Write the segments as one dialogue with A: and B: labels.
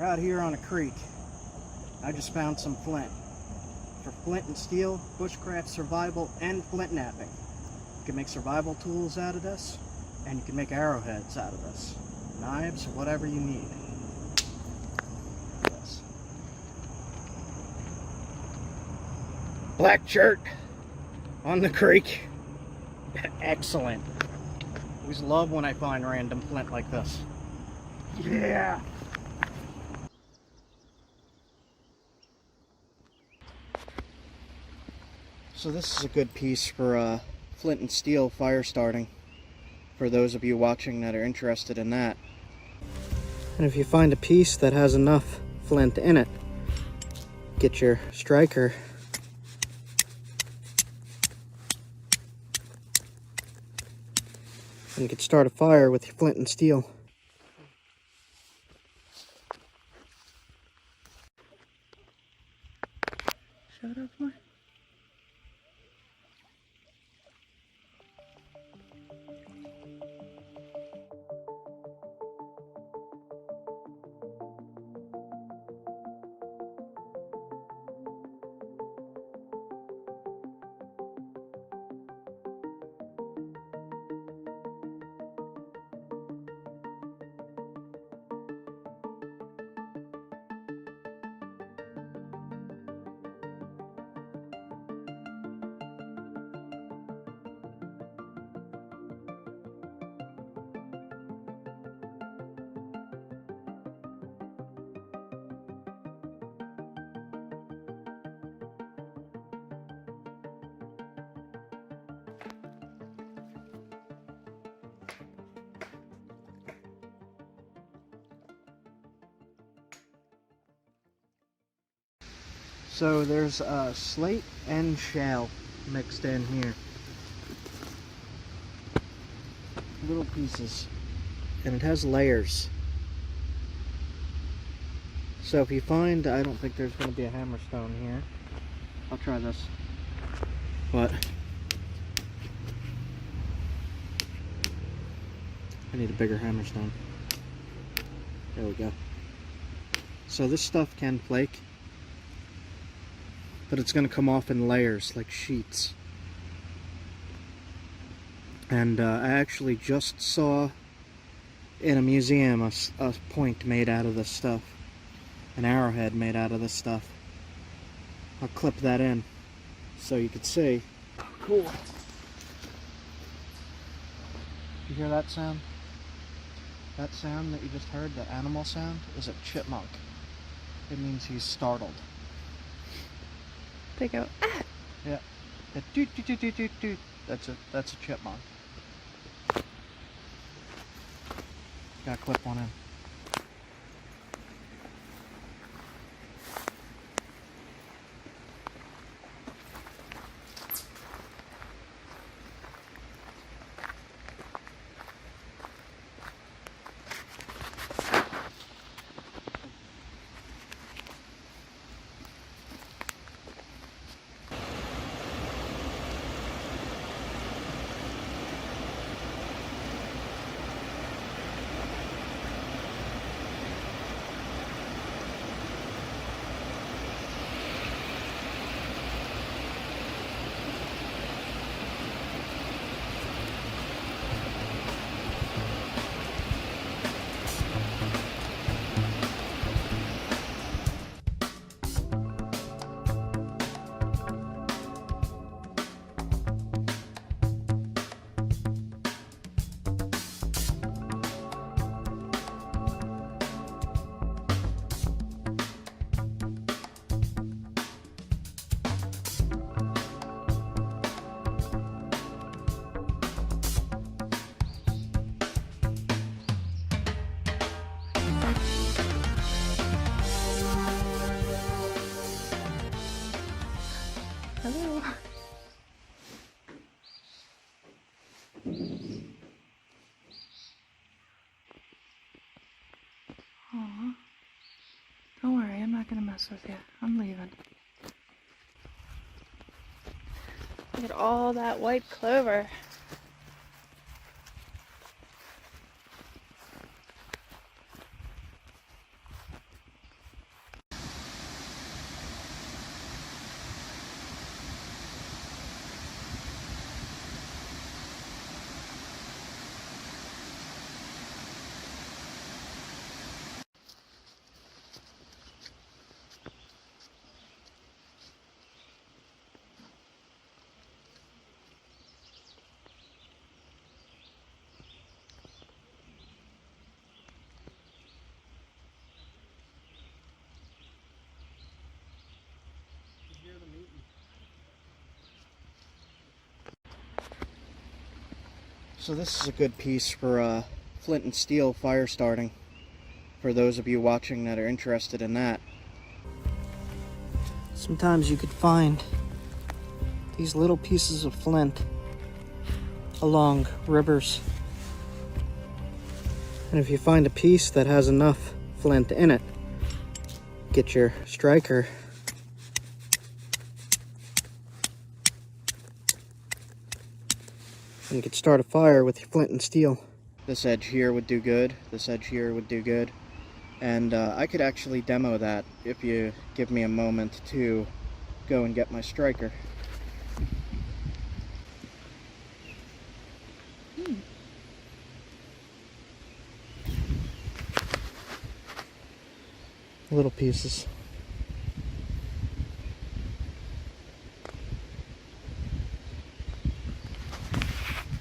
A: out here on a creek. I just found some flint. For flint and steel, bushcraft survival, and flint knapping. You can make survival tools out of this, and you can make arrowheads out of this. Knives, whatever you need. Yes. Black shirt on the creek. Excellent. Always love when I find random flint like this. Yeah! So this is a good piece for flint and steel fire starting, for those of you watching that are interested in that. And if you find a piece that has enough flint in it, get your striker and you can start a fire with your flint and steel. Show it up more. So there's slate and shale mixed in here. Little pieces. And it has layers. So if you find, I don't think there's going to be a hammerstone here. I'll try this. But I need a bigger hammerstone. There we go. So this stuff can flake, but it's going to come off in layers, like sheets. And I actually just saw in a museum a point made out of this stuff. An arrowhead made out of this stuff. I'll clip that in so you can see. Cool. You hear that sound? That sound that you just heard, the animal sound, is a chipmunk. It means he's startled.
B: They go, ah!
A: Yeah. That doot doot doot doot doot doot. That's a chipmunk. Gotta clip one in.
B: Hello. Aw. Don't worry, I'm not gonna mess with you. I'm leaving. Look at all that white clover.
A: So this is a good piece for flint and steel fire starting, for those of you watching that are interested in that. Sometimes you could find these little pieces of flint along rivers. And if you find a piece that has enough flint in it, get your striker and you could start a fire with your flint and steel. This edge here would do good, this edge here would do good. And I could actually demo that if you give me a moment to go and get my striker. Little pieces.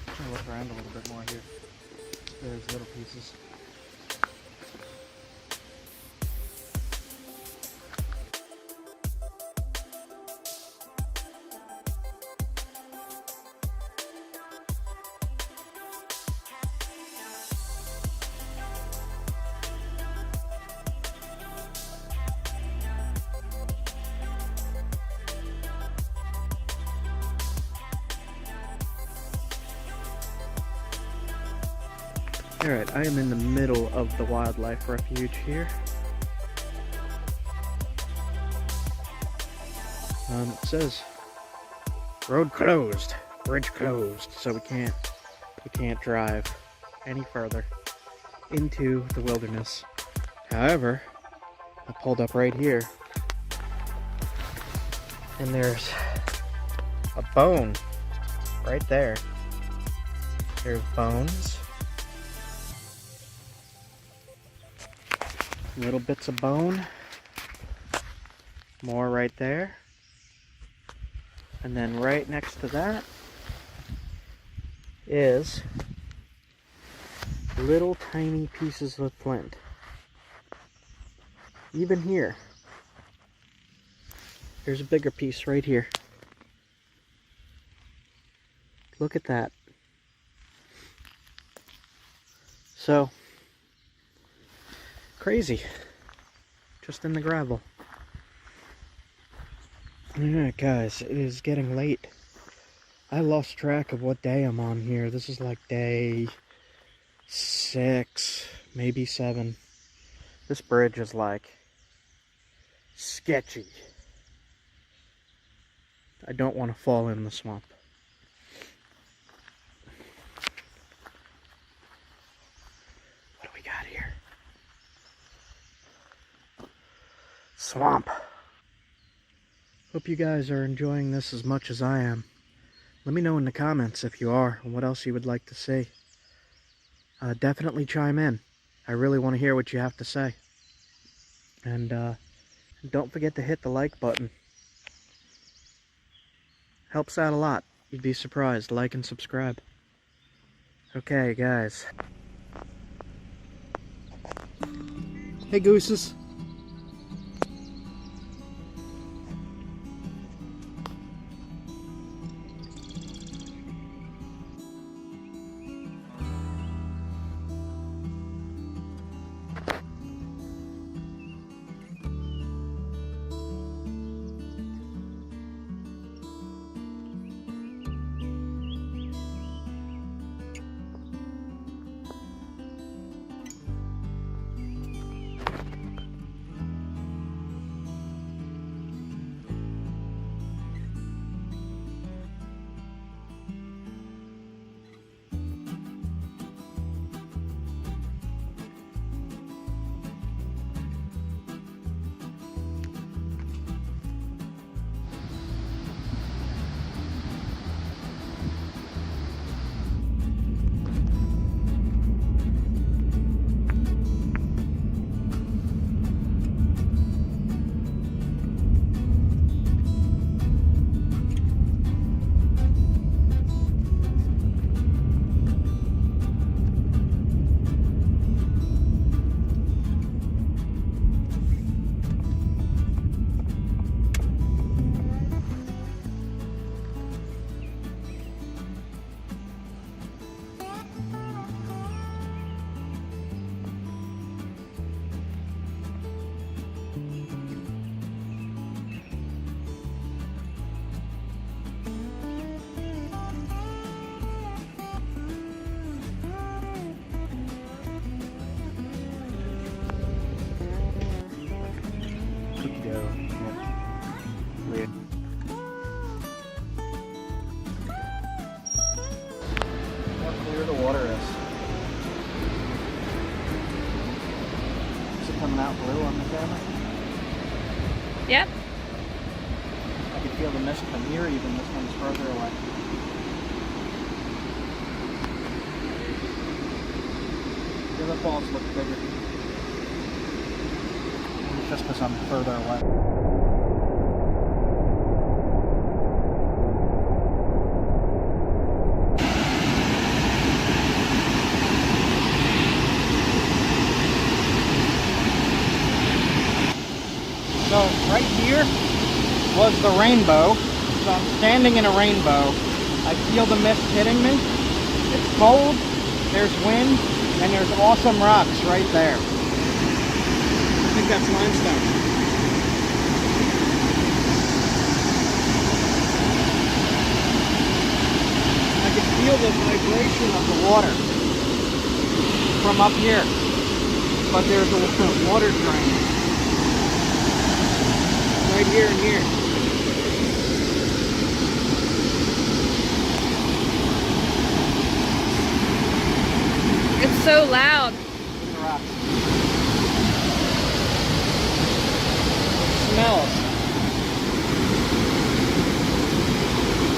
A: I'll look around a little bit more here. There's little pieces. Alright, I am in the middle of the wildlife refuge here. It says road closed, bridge closed, so we can't drive any further into the wilderness. However, I pulled up right here and there's a bone right there. There's bones. Little bits of bone, more right there, and then right next to that is little tiny pieces of flint. Even here, there's a bigger piece right here. Look at that. So, crazy, just in the gravel. Alright guys, it is getting late. I lost track of what day I'm on here. This is like day 6, maybe 7. This bridge is like sketchy. I don't want to fall in the swamp. What do we got here? Swamp. Hope you guys are enjoying this as much as I am. Let me know in the comments if you are and what else you would like to see. Definitely chime in. I really want to hear what you have to say. And don't forget to hit the like button. Helps out a lot. You'd be surprised. Like and subscribe. Okay, guys. Hey, gooses.
B: Yep.
A: I can feel the mist from here even. This one's further away. The other falls look bigger. It's just because I'm further away. So right here was the rainbow. So I'm standing in a rainbow. I feel the mist hitting me. It's cold, there's wind, and there's awesome rocks right there. I think that's limestone. I can feel the vibration of the water from up here. But there's a water drain right here and here.
B: It's so loud.
A: The rocks. It smells.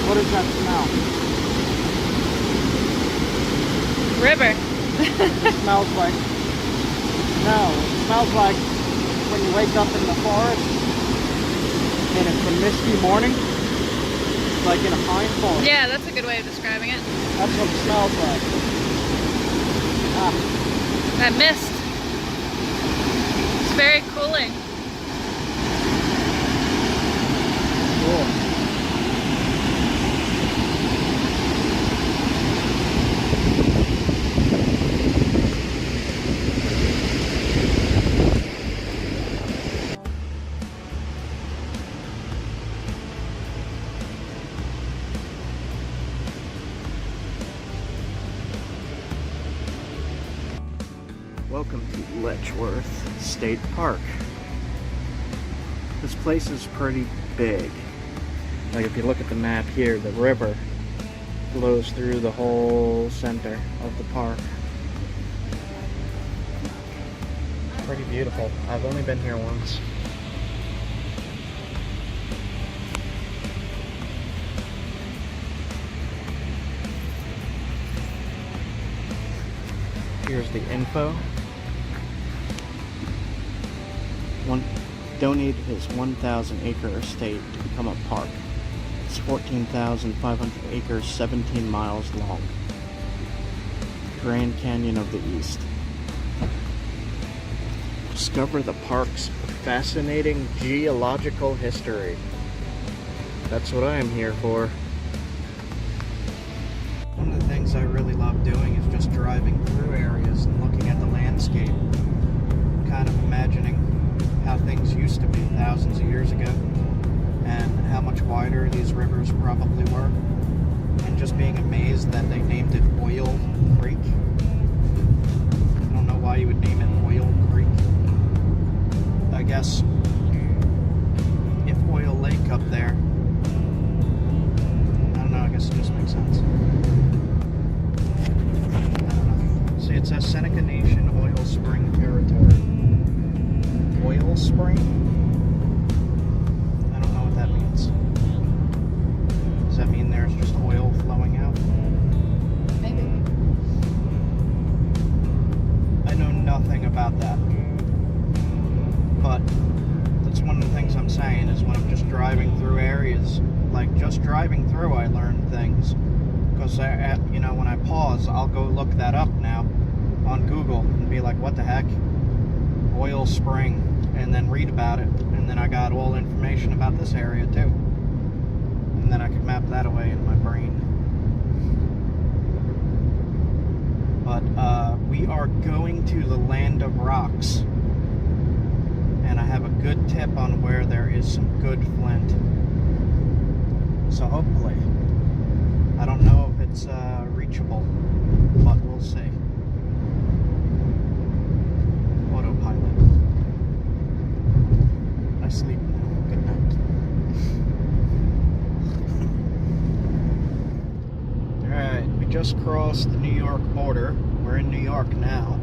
A: What does that smell?
B: River.
A: It smells like... No, it smells like when you wake up in the forest and it's a misty morning, like in a pine forest.
B: Yeah, that's a good way of describing it.
A: That's what it smells like. Ah.
B: That mist. It's very cooling.
A: Cool. Welcome to Letchworth State Park. This place is pretty big. Like if you look at the map here, the river flows through the whole center of the park. Pretty beautiful. I've only been here once. Here's the info. Donated his 1,000 acre estate to become a park. It's 14,500 acres, 17 miles long. Grand Canyon of the East. Discover the park's fascinating geological history. That's what I am here for. One of the things I really love doing is just driving through areas and looking at the landscape. Kind of imagining how things used to be thousands of years ago and how much wider these rivers probably were, and just being amazed that they named it Oil Creek. I don't know why you would name it Oil Creek. I guess if Oil Lake up there, I don't know, I guess it just makes sense. I don't know. See, it says Seneca Nation Oil Spring Territory. Oil spring? I don't know what that means. Does that mean there's just oil flowing out?
B: Maybe.
A: I know nothing about that. But that's one of the things I'm saying is when I'm just driving through areas, like just driving through, I learn things. Because, you know, when I pause, I'll go look that up now on Google and be like, what the heck? Oil spring. And then read about it, and then I got all information about this area too, and then I could map that away in my brain. But we are going to the land of rocks, and I have a good tip on where there is some good flint, so hopefully, I don't know if it's reachable, but we'll see. Autopilot. I sleep now. Good night. Alright, we just crossed the New York border. We're in New York now.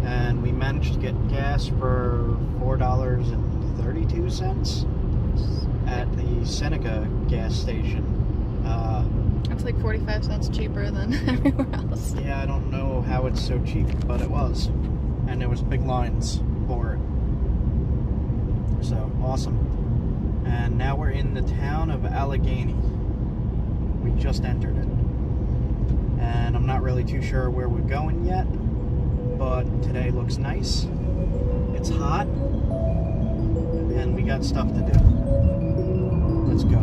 A: And we managed to get gas for $4.32. 62 cents at the Seneca gas station.
B: It's like 45 cents cheaper than everywhere else.
A: Yeah, I don't know how it's so cheap, but it was. And there was big lines for it. So, awesome. And now we're in the town of Allegheny. We just entered it. And I'm not really too sure where we're going yet, but today looks nice. It's hot, and we got stuff to do. Let's go.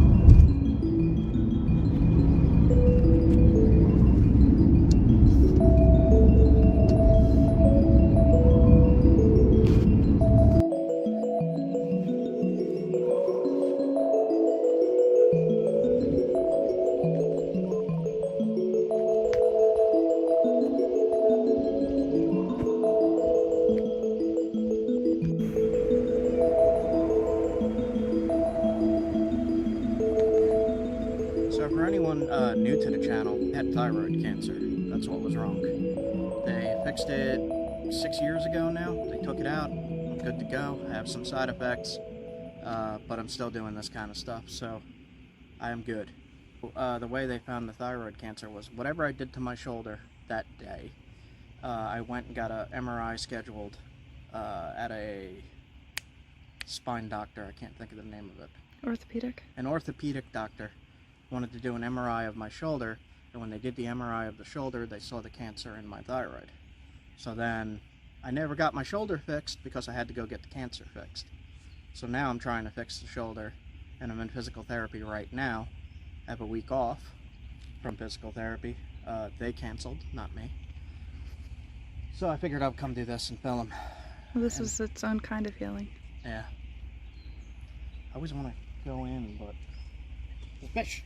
A: So for anyone new to the channel, I had thyroid cancer. That's what was wrong. They fixed it 6 years ago now. They took it out. I'm good to go. I have some side effects, but I'm still doing this kind of stuff, so I am good. The way they found the thyroid cancer was whatever I did to my shoulder that day, I went and got a MRI scheduled at a spine doctor. I can't think of the name of it.
B: Orthopedic?
A: An orthopedic doctor wanted to do an MRI of my shoulder, and when they did the MRI of the shoulder, they saw the cancer in my thyroid. So then I never got my shoulder fixed because I had to go get the cancer fixed. So now I'm trying to fix the shoulder, and I'm in physical therapy right now. I have a week off from physical therapy. They canceled, not me. So I figured I'd come do this and film.
B: Well, this is its own kind of healing.
A: Yeah. I always want to go in, but the fish.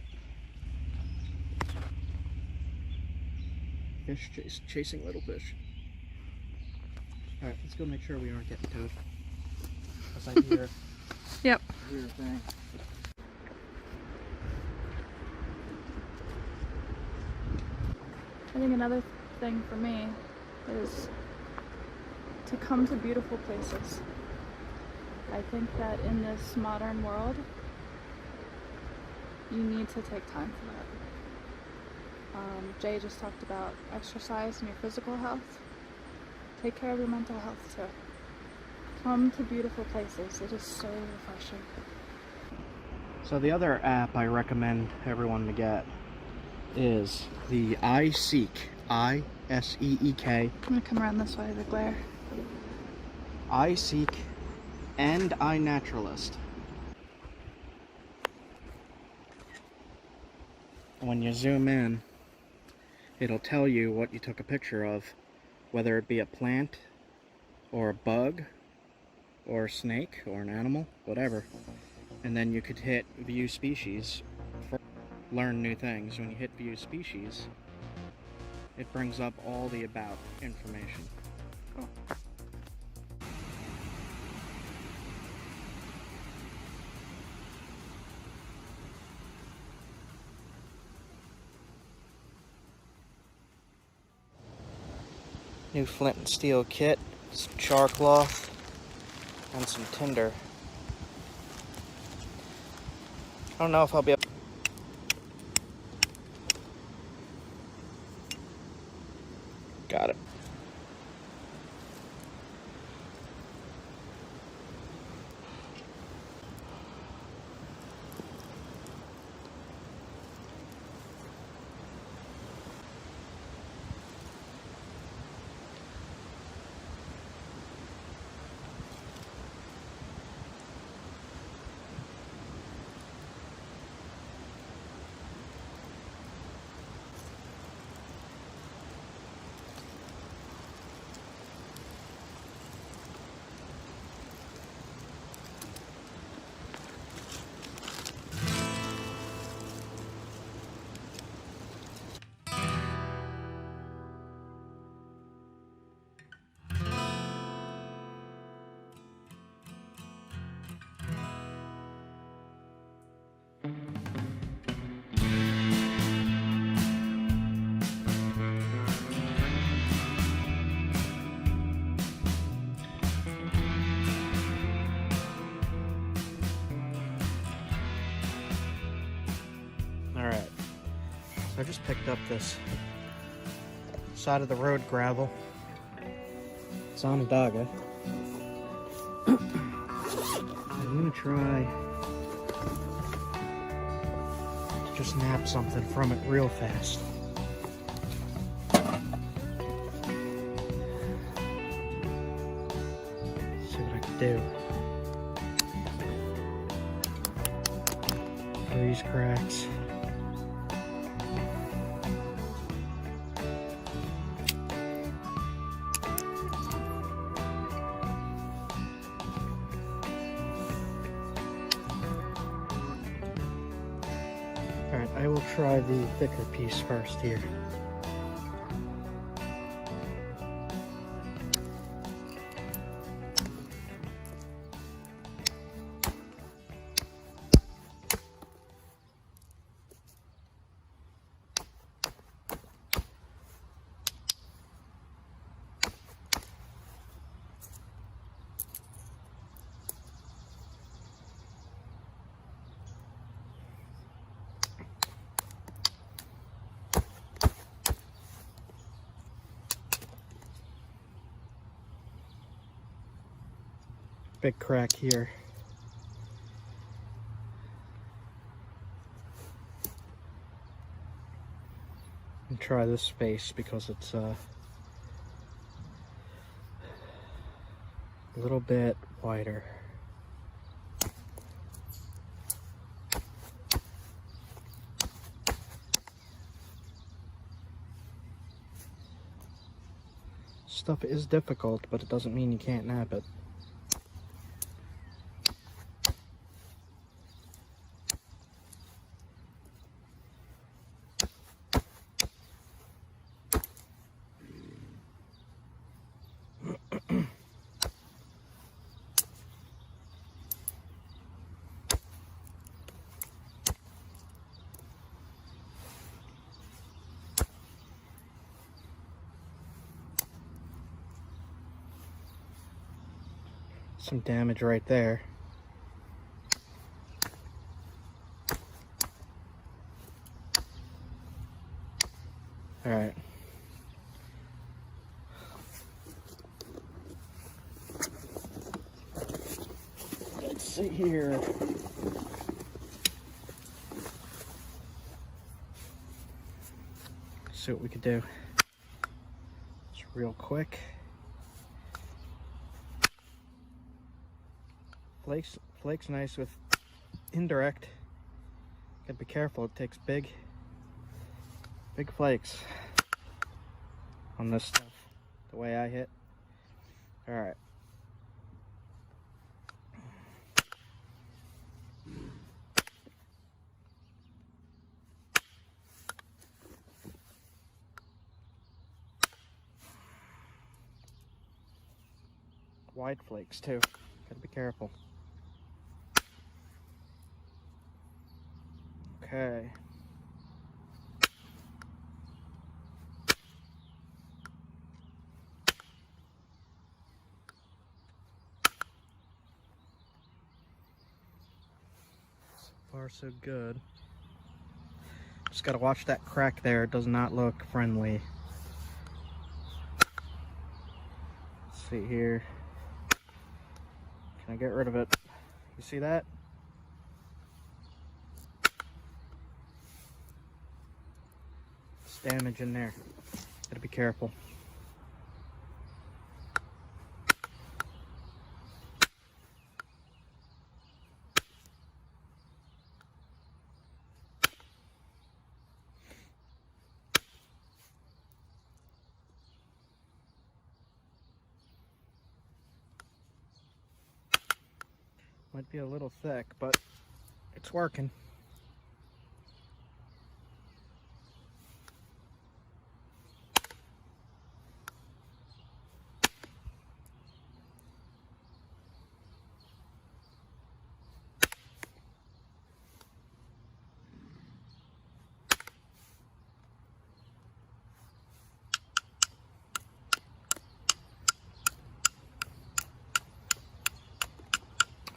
A: Fish chasing little fish. Alright, let's go make sure we aren't getting towed. Because I hear,
B: Yep.
A: I hear a thing.
B: I think another thing for me is to come to beautiful places. I think that in this modern world, you need to take time for that. Jay just talked about exercise and your physical health. Take care of your mental health too. Come to beautiful places. It is so refreshing.
A: So the other app I recommend everyone to get is the iSeek, I-S-E-E-K.
B: I'm gonna come around this way, the glare.
A: iSeek and iNaturalist. When you zoom in, it'll tell you what you took a picture of, whether it be a plant or a bug or a snake or an animal, whatever. And then you could hit view species for learn new things. When you hit view species, it brings up all the about information.
B: Cool.
A: New flint and steel kit, some char cloth, and some tinder. I don't know if I'll be able. Got it. I just picked up this side of the road gravel. It's Onondaga. I'm gonna try to just nab something from it real fast. See what I can do. These cracks. Alright, I will try the thicker piece first here. Big crack here. And try this space because it's a little bit wider. Stuff is difficult, but it doesn't mean you can't nab it. Some damage right there. All right. Let's see here. See what we could do. Just real quick. Flakes nice with indirect. Gotta be careful, it takes big flakes on this stuff, the way I hit. Alright. Wide flakes too, gotta be careful. Okay. So far so good. Just gotta watch that crack there, it does not look friendly. Let's see here. Can I get rid of it? You see that? Damage in there. Gotta be careful. Might be a little thick, but it's working.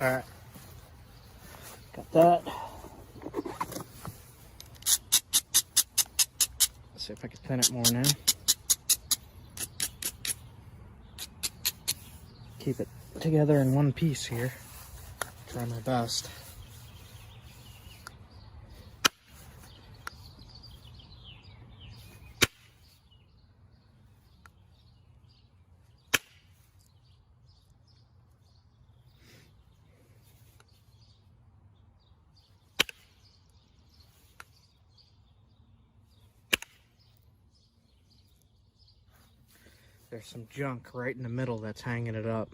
A: All right, got that. see if I can thin it more now. Keep it together in one piece here. Try my best. There's some junk right in the middle that's hanging it up.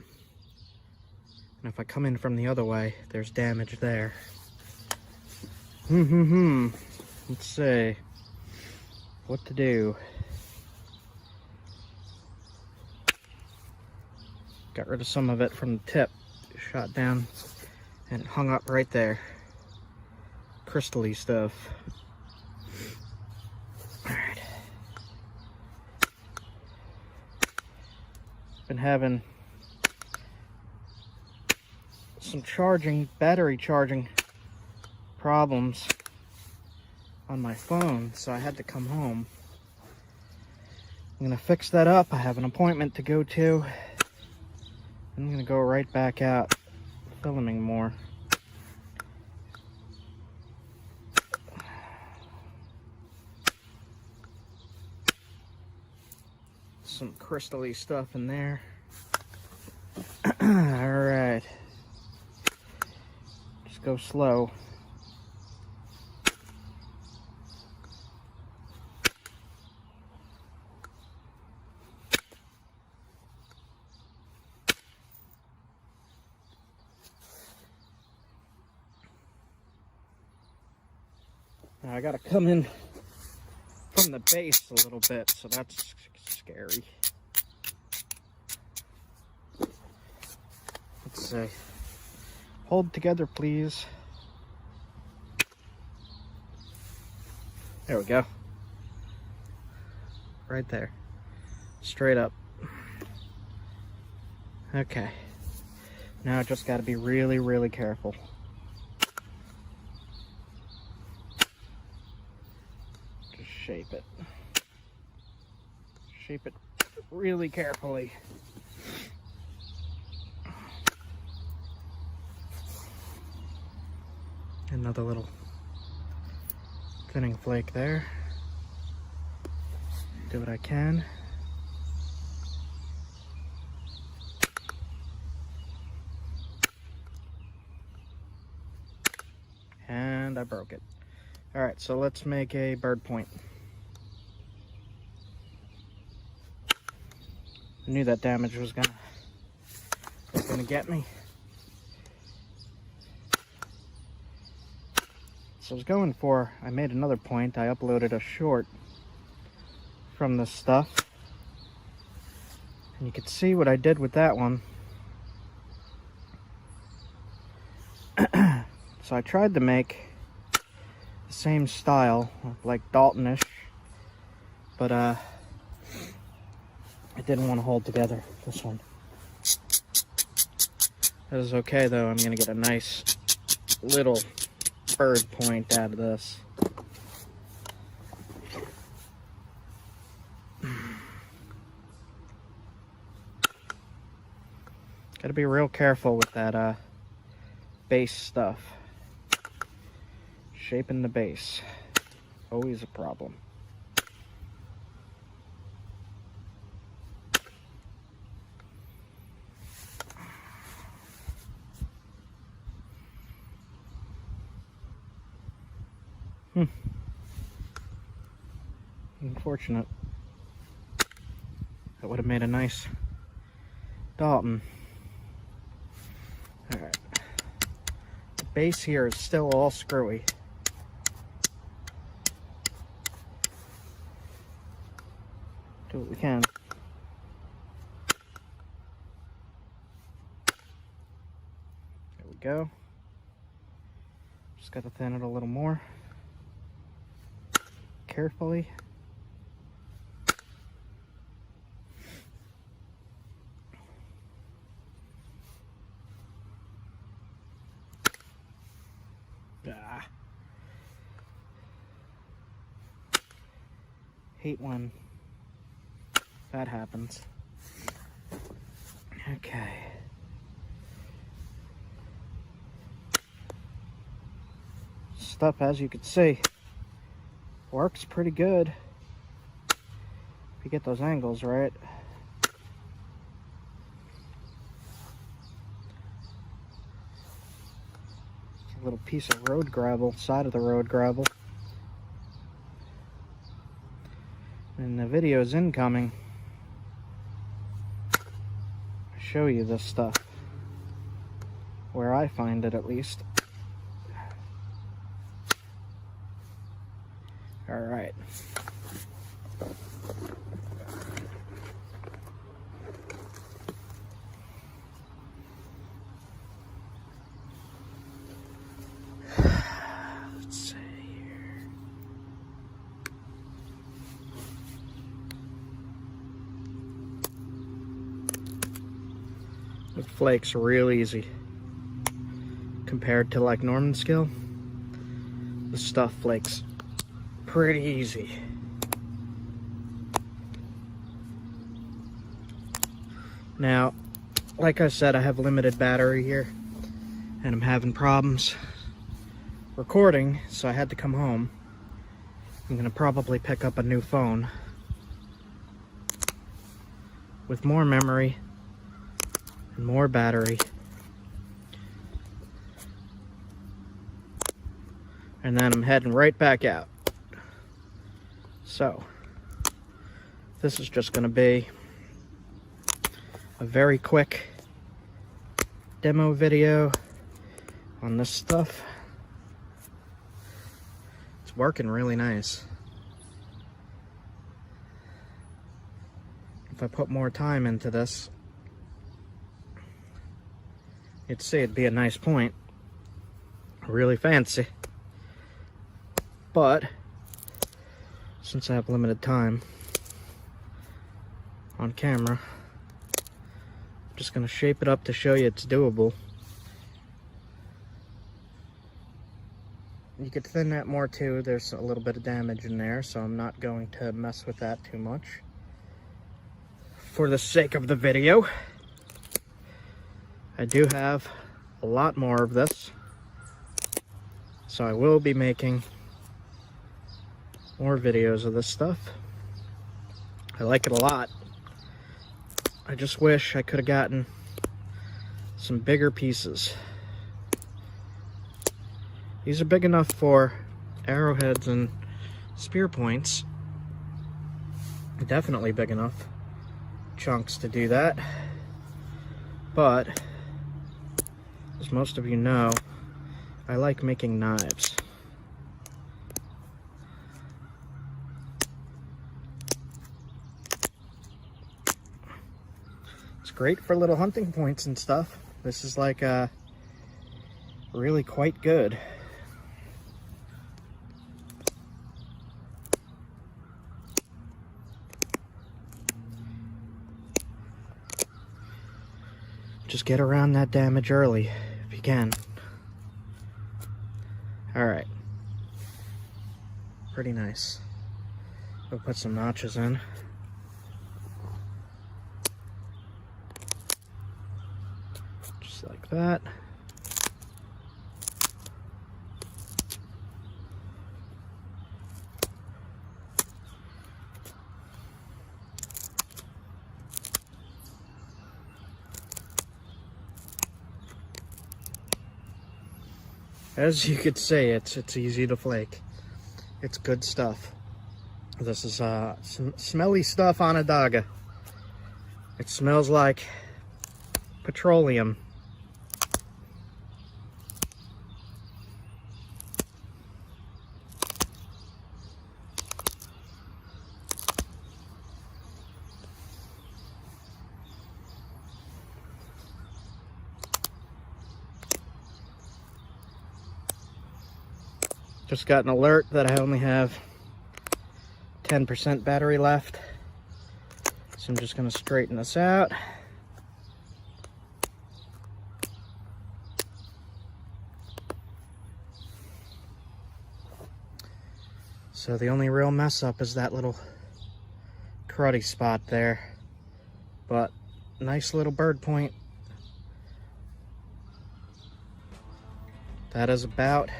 A: And if I come in from the other way, there's damage there. Let's see what to do. Got rid of some of it from the tip. Shot down and it hung up right there. Crystal-y stuff. Alright. Been having some battery charging problems on my phone, so I had to come home. I'm gonna fix that up. I have an appointment to go to. I'm gonna go right back out filming more. Some crystal-y stuff in there. Alright. Just go slow. Now I gotta come in from the base a little bit, so that's scary. Let's see. Hold together, please. There we go. Right there. Straight up. Okay. Now I just gotta be really, really careful. Just shape it. Shape it really carefully. Another little thinning flake there. Do what I can. And I broke it. Alright, so let's make a bird point. I knew that damage was gonna get me. So I was going for, I made another point. I uploaded a short from this stuff. And you can see what I did with that one. So I tried to make the same style, like Daltonish, but it didn't want to hold together, this one. That is okay though, I'm gonna get a nice little bird point out of this. Gotta be real careful with that base stuff. Shaping the base, always a problem. Unfortunate. That would have made a nice Dalton. Alright. The base here is still all screwy. Do what we can. There we go. Just got to thin it a little more. Carefully. Hate when that happens. Okay. Stuff, as you can see, works pretty good if you get those angles right. It's a little piece of road gravel, side of the road gravel. And the video is incoming. I'll show you this stuff, where I find it at least. All right. Let's see here. It flakes real easy compared to like Norman scale. The stuff flakes pretty easy. Now, like I said, I have limited battery here and I'm having problems recording, so I had to come home. I'm gonna probably pick up a new phone with more memory and more battery, and then I'm heading right back out. So this is just going to be a very quick demo video on this stuff. It's working really nice. If I put more time into this, you'd see it'd be a nice point. Really fancy. But since I have limited time on camera, I'm just going to shape it up to show you it's doable. You could thin that more too. There's a little bit of damage in there, so I'm not going to mess with that too much for the sake of the video. I do have a lot more of this, so I will be making more videos of this stuff. I like it a lot. I just wish I could have gotten some bigger pieces. These are big enough for arrowheads and spear points. Definitely big enough chunks to do that. But as most of you know, I like making knives. It's great for little hunting points and stuff. This is like really quite good. Just get around that damage early if you can. Alright. Pretty nice. We'll put some notches in. Just like that. As you could see, it's easy to flake. It's good stuff. This is some smelly stuff on a daga. It smells like petroleum. Just got an alert that I only have 10% battery left. So I'm just going to straighten this out. So the only real mess up is that little cruddy spot there, but nice little bird point. That is about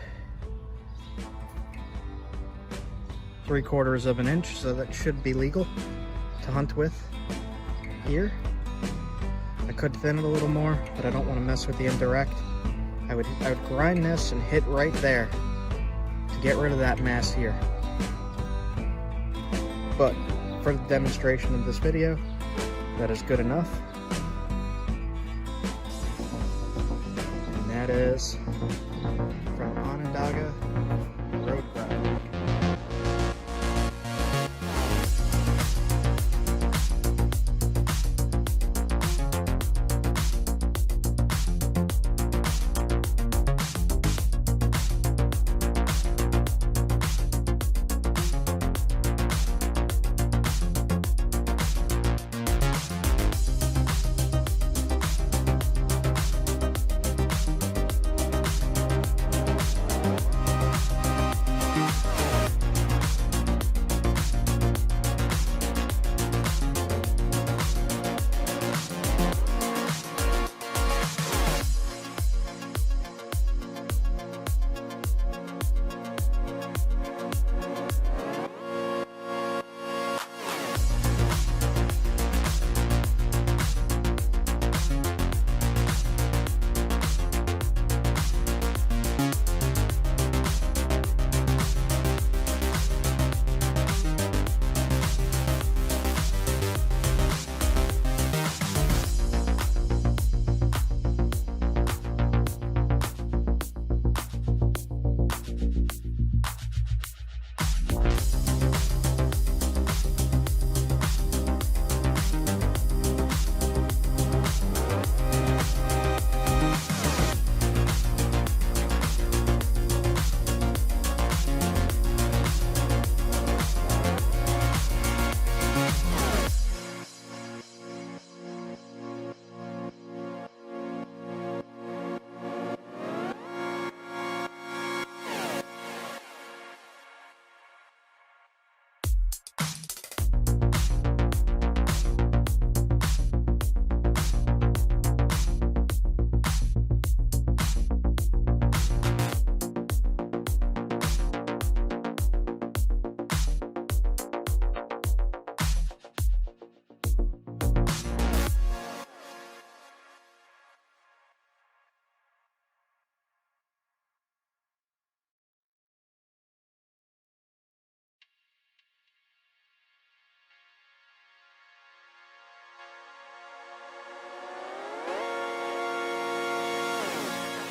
A: 3/4 of an inch, so that should be legal to hunt with here. I could thin it a little more, but I don't want to mess with the indirect. I would grind this and hit right there to get rid of that mass here. But for the demonstration of this video, that is good enough. And that is from Onondaga Road Crab.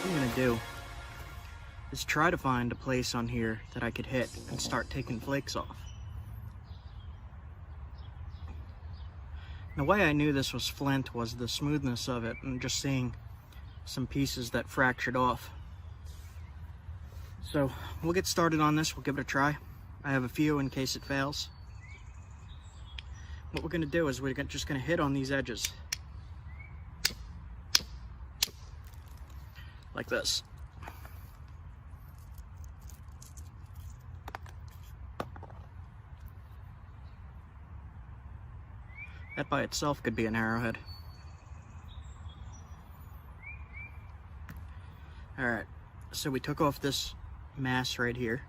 A: What I'm gonna do is try to find a place on here that I could hit and start taking flakes off. The way I knew this was flint was the smoothness of it and just seeing some pieces that fractured off. So we'll get started on this, we'll give it a try. I have a few in case it fails. What we're gonna do is we're just gonna hit on these edges. Like this. That by itself could be an arrowhead. Alright, so we took off this mass right here.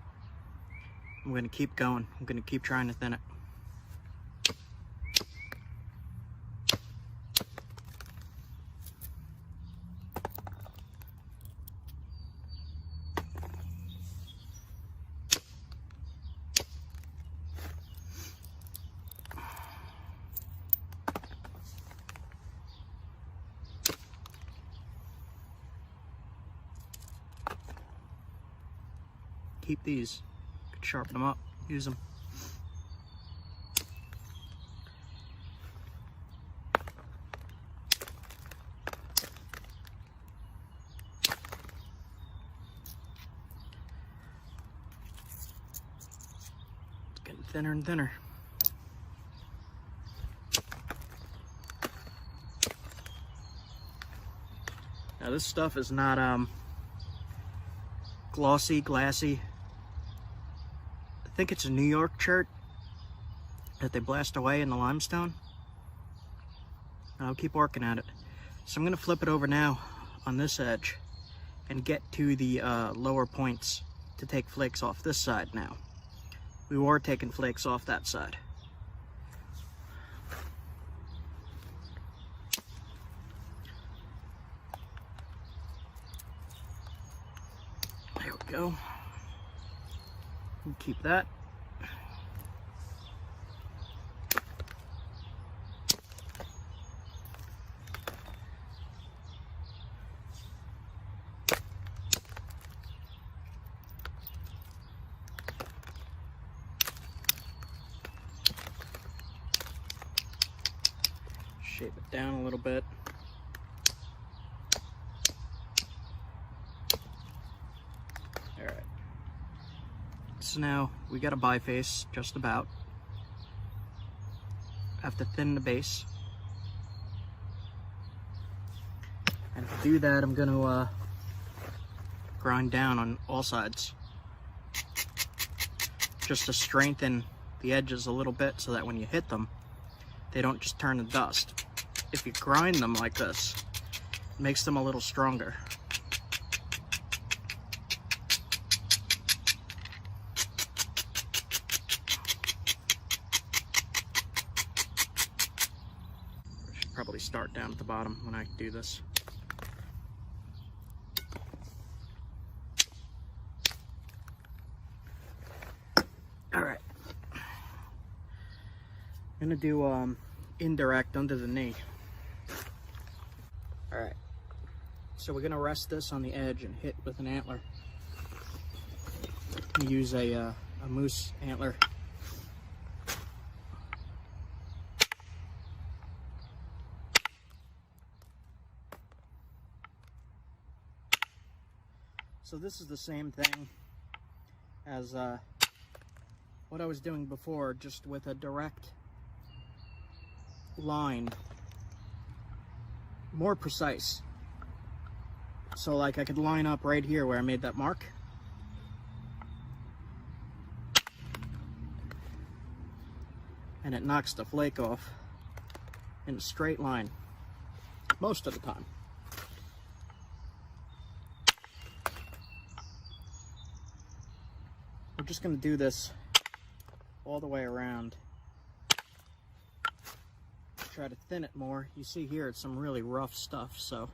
A: I'm going to keep going. I'm going to keep trying to thin it. Keep these, could sharpen them up, use them. It's getting thinner and thinner. Now this stuff is not glossy, glassy. I think it's a New York chert. that they blast away in the limestone. I'll keep working at it. So I'm going to flip it over now on this edge and get to the lower points to take flakes off this side now. We were taking flakes off that side. There we go. We'll keep that. Shape it down a little bit. All right. So now we got a biface, just about. Have to thin the base. And to do that, I'm going to grind down on all sides, just to strengthen the edges a little bit so that when you hit them, they don't just turn to dust. If you grind them like this, it makes them a little stronger. I should probably start down at the bottom when I do this. All right. I'm gonna do indirect under the knee. All right, so we're gonna rest this on the edge and hit with an antler. Use a moose antler. So this is the same thing as what I was doing before, just with a direct line, more precise. So like I could line up right here where I made that mark, and it knocks the flake off in a straight line most of the time. We're just going to do this all the way around. Try to thin it more. You see here it's some really rough stuff, so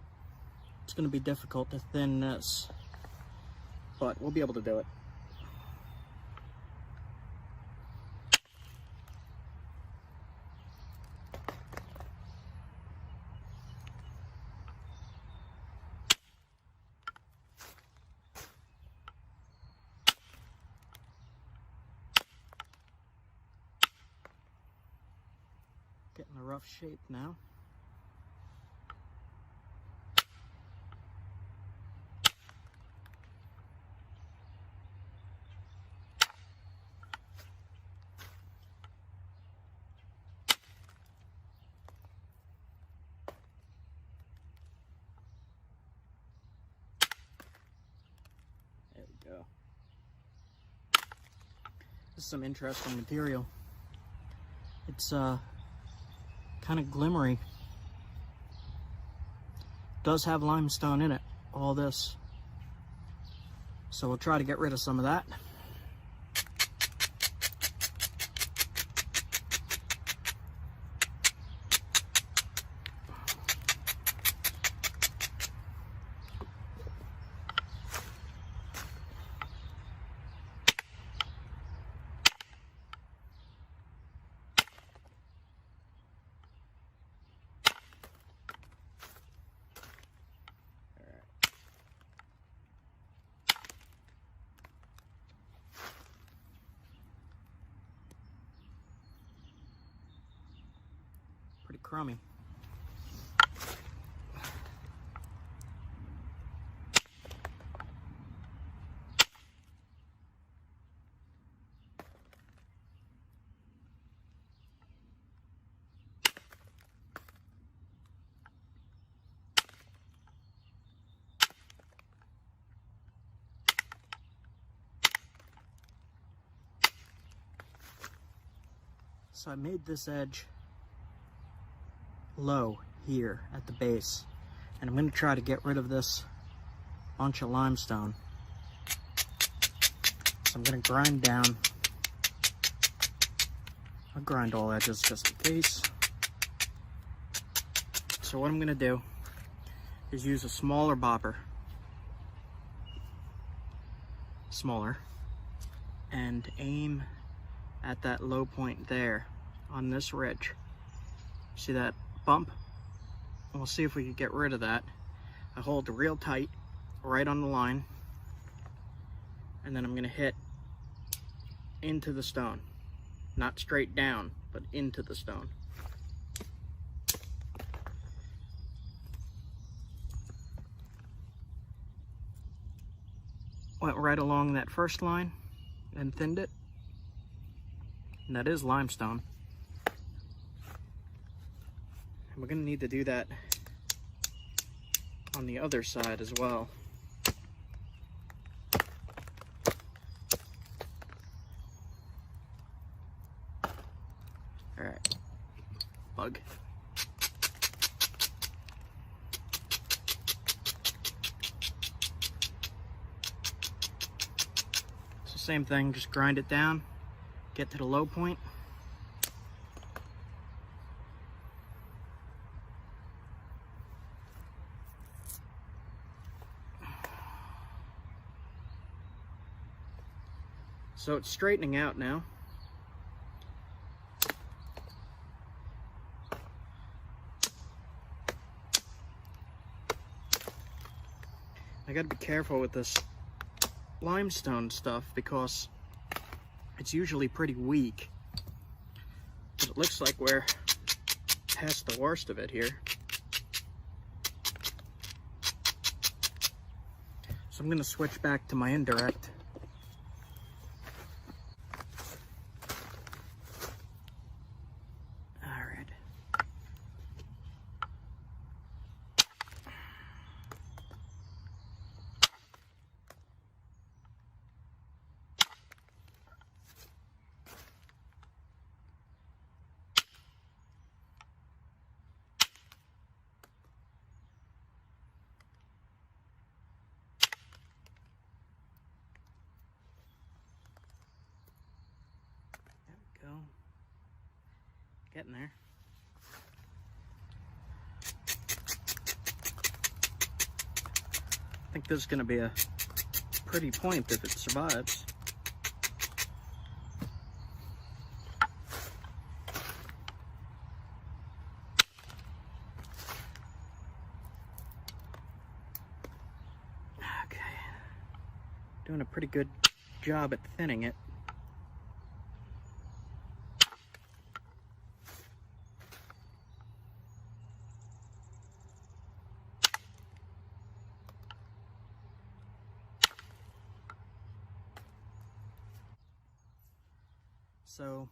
A: it's going to be difficult to thin this, but we'll be able to do it. Getting a rough shape now. There we go. This is some interesting material. It's kind of glimmery. Does have limestone in it, all this. So we'll try to get rid of some of that. Pretty crummy. So I made this edge low here at the base, and I'm going to try to get rid of this bunch of limestone. So I'm going to grind down. I'll grind all edges just in case. So what I'm going to do is use a smaller bobber, smaller, and aim at that low point there on this ridge. See that bump? We'll see if we can get rid of that. I hold real tight right on the line, and then I'm going to hit into the stone. Not straight down, but into the stone. Went right along that first line and thinned it. And that is limestone. And we're going to need to do that on the other side as well. Alright, bug. So same thing, just grind it down, get to the low point. So it's straightening out now. I gotta be careful with this limestone stuff because it's usually pretty weak. But it looks like we're past the worst of it here. So I'm gonna switch back to my indirect. Go. Getting there. I think this is going to be a pretty point if it survives. Okay. Doing a pretty good job at thinning it. So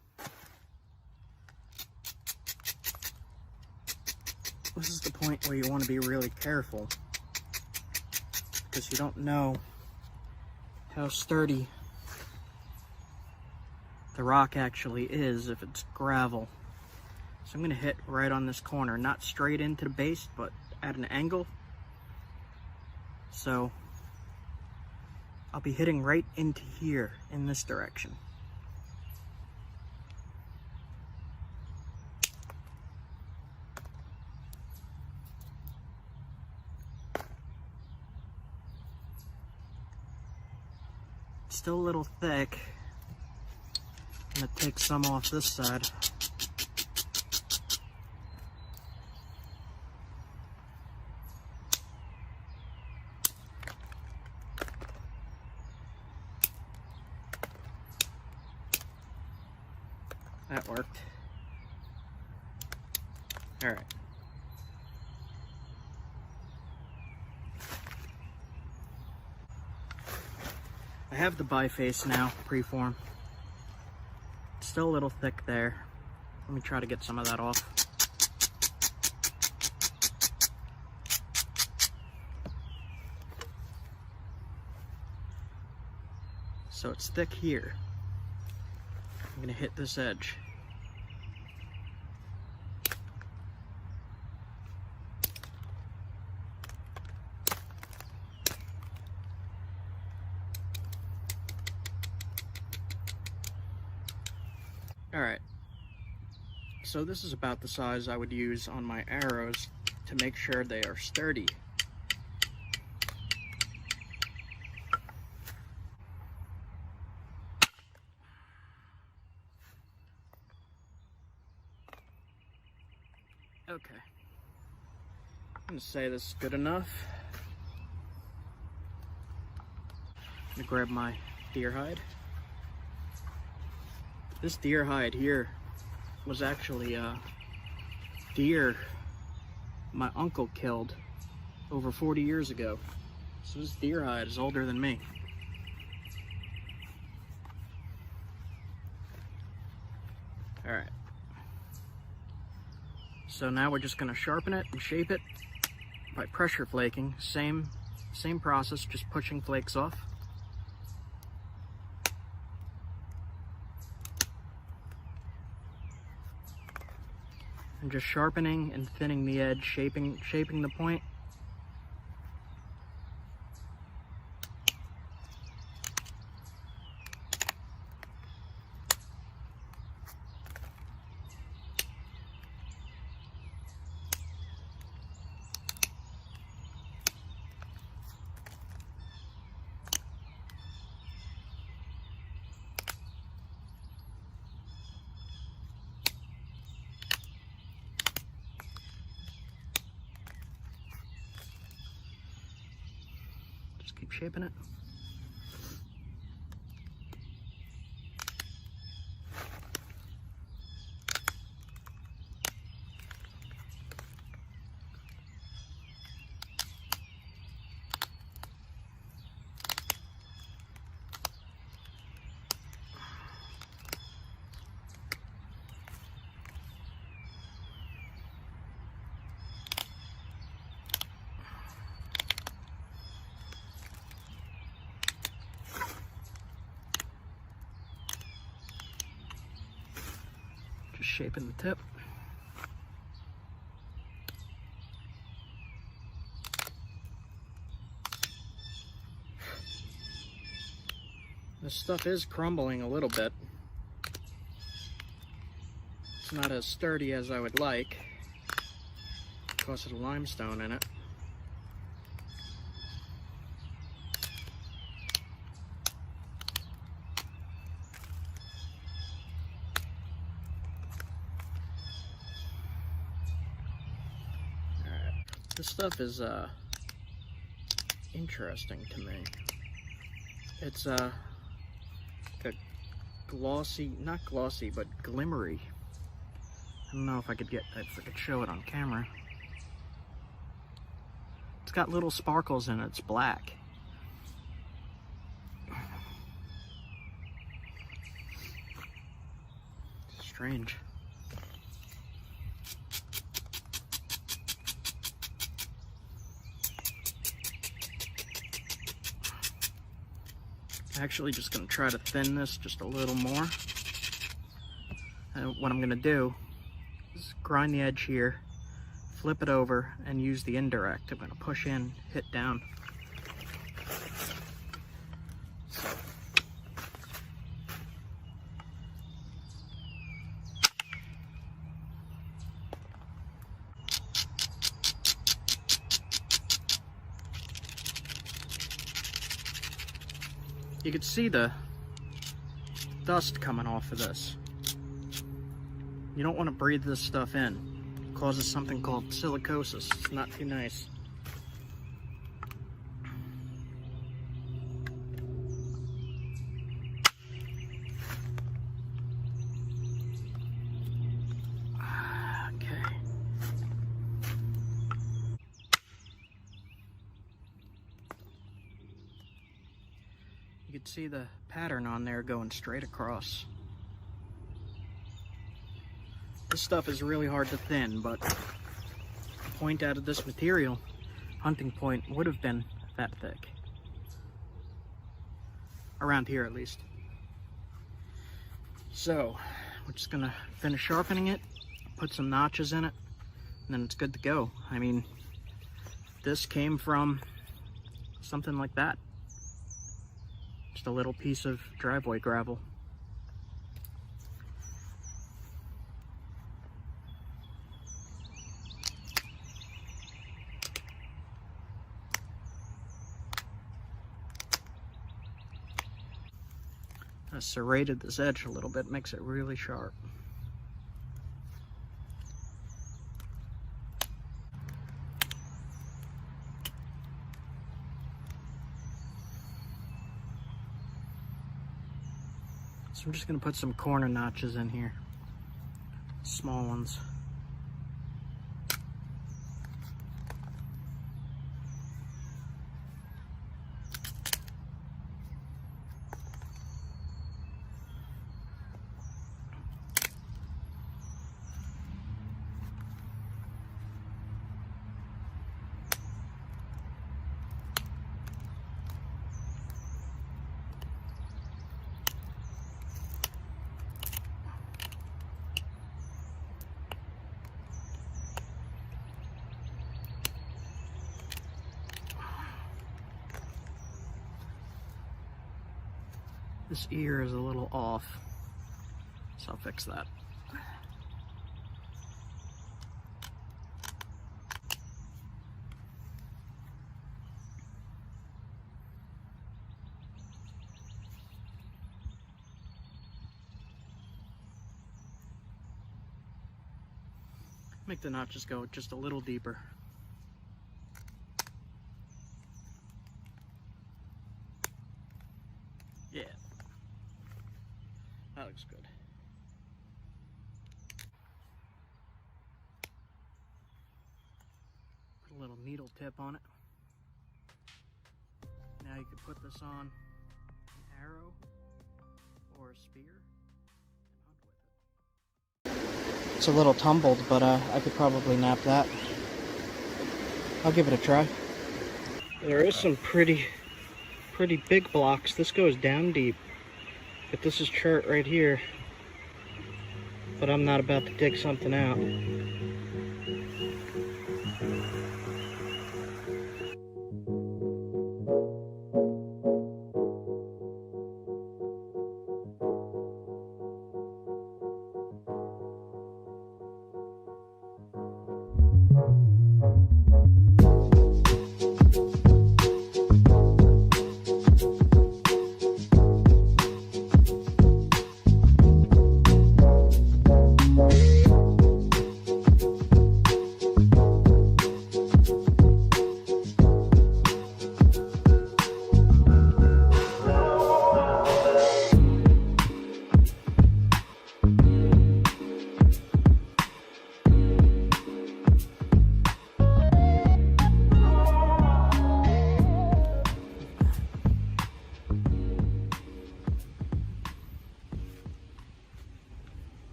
A: this is the point where you want to be really careful because you don't know how sturdy the rock actually is if it's gravel. So I'm going to hit right on this corner, not straight into the base, but at an angle. So I'll be hitting right into here in this direction. Still a little thick. I'm gonna take some off this side. That worked. All right. I have the biface now, preform. Still a little thick there. Let me try to get some of that off. So it's thick here. I'm gonna hit this edge. Alright, so this is about the size I would use on my arrows to make sure they are sturdy. Okay, I'm gonna say this is good enough. I'm gonna grab my deer hide. This deer hide here was actually a deer my uncle killed over 40 years ago. So this deer hide is older than me. All right. So now we're just gonna sharpen it and shape it by pressure flaking. Same process, just pushing flakes off. And just sharpening and thinning the edge, shaping the point. Keep shaping it. Just shaping the tip. This stuff is crumbling a little bit. It's not as sturdy as I would like because of the limestone in it. This stuff is interesting to me. It's like a glossy, not glossy, but glimmery. I don't know if I could show it on camera. It's got little sparkles in it. It's black. Strange. Actually just going to try to thin this just a little more. And what I'm going to do is grind the edge here, flip it over, and use the indirect. I'm going to push in, hit down. You can see the dust coming off of this. You don't want to breathe this stuff in. It causes something called silicosis. It's not too nice. Okay. You can see the pattern on there going straight across. This stuff is really hard to thin, but the point out of this material, hunting point, would have been that thick. Around here at least. So, we're just gonna finish sharpening it, put some notches in it, and then it's good to go. I mean, this came from something like that. Just a little piece of driveway gravel. I serrated this edge a little bit, makes it really sharp. So I'm just going to put some corner notches in here, small ones. This ear is a little off, so I'll fix that. Make the notches go just a little deeper. Yeah. That looks good. Put a little needle tip on it. Now you could put this on an arrow or a spear and hunt with it. It's a little tumbled, but I could probably knap that. I'll give it a try. There is some pretty big blocks. This goes down deep. But this is chert right here. But I'm not about to dig something out.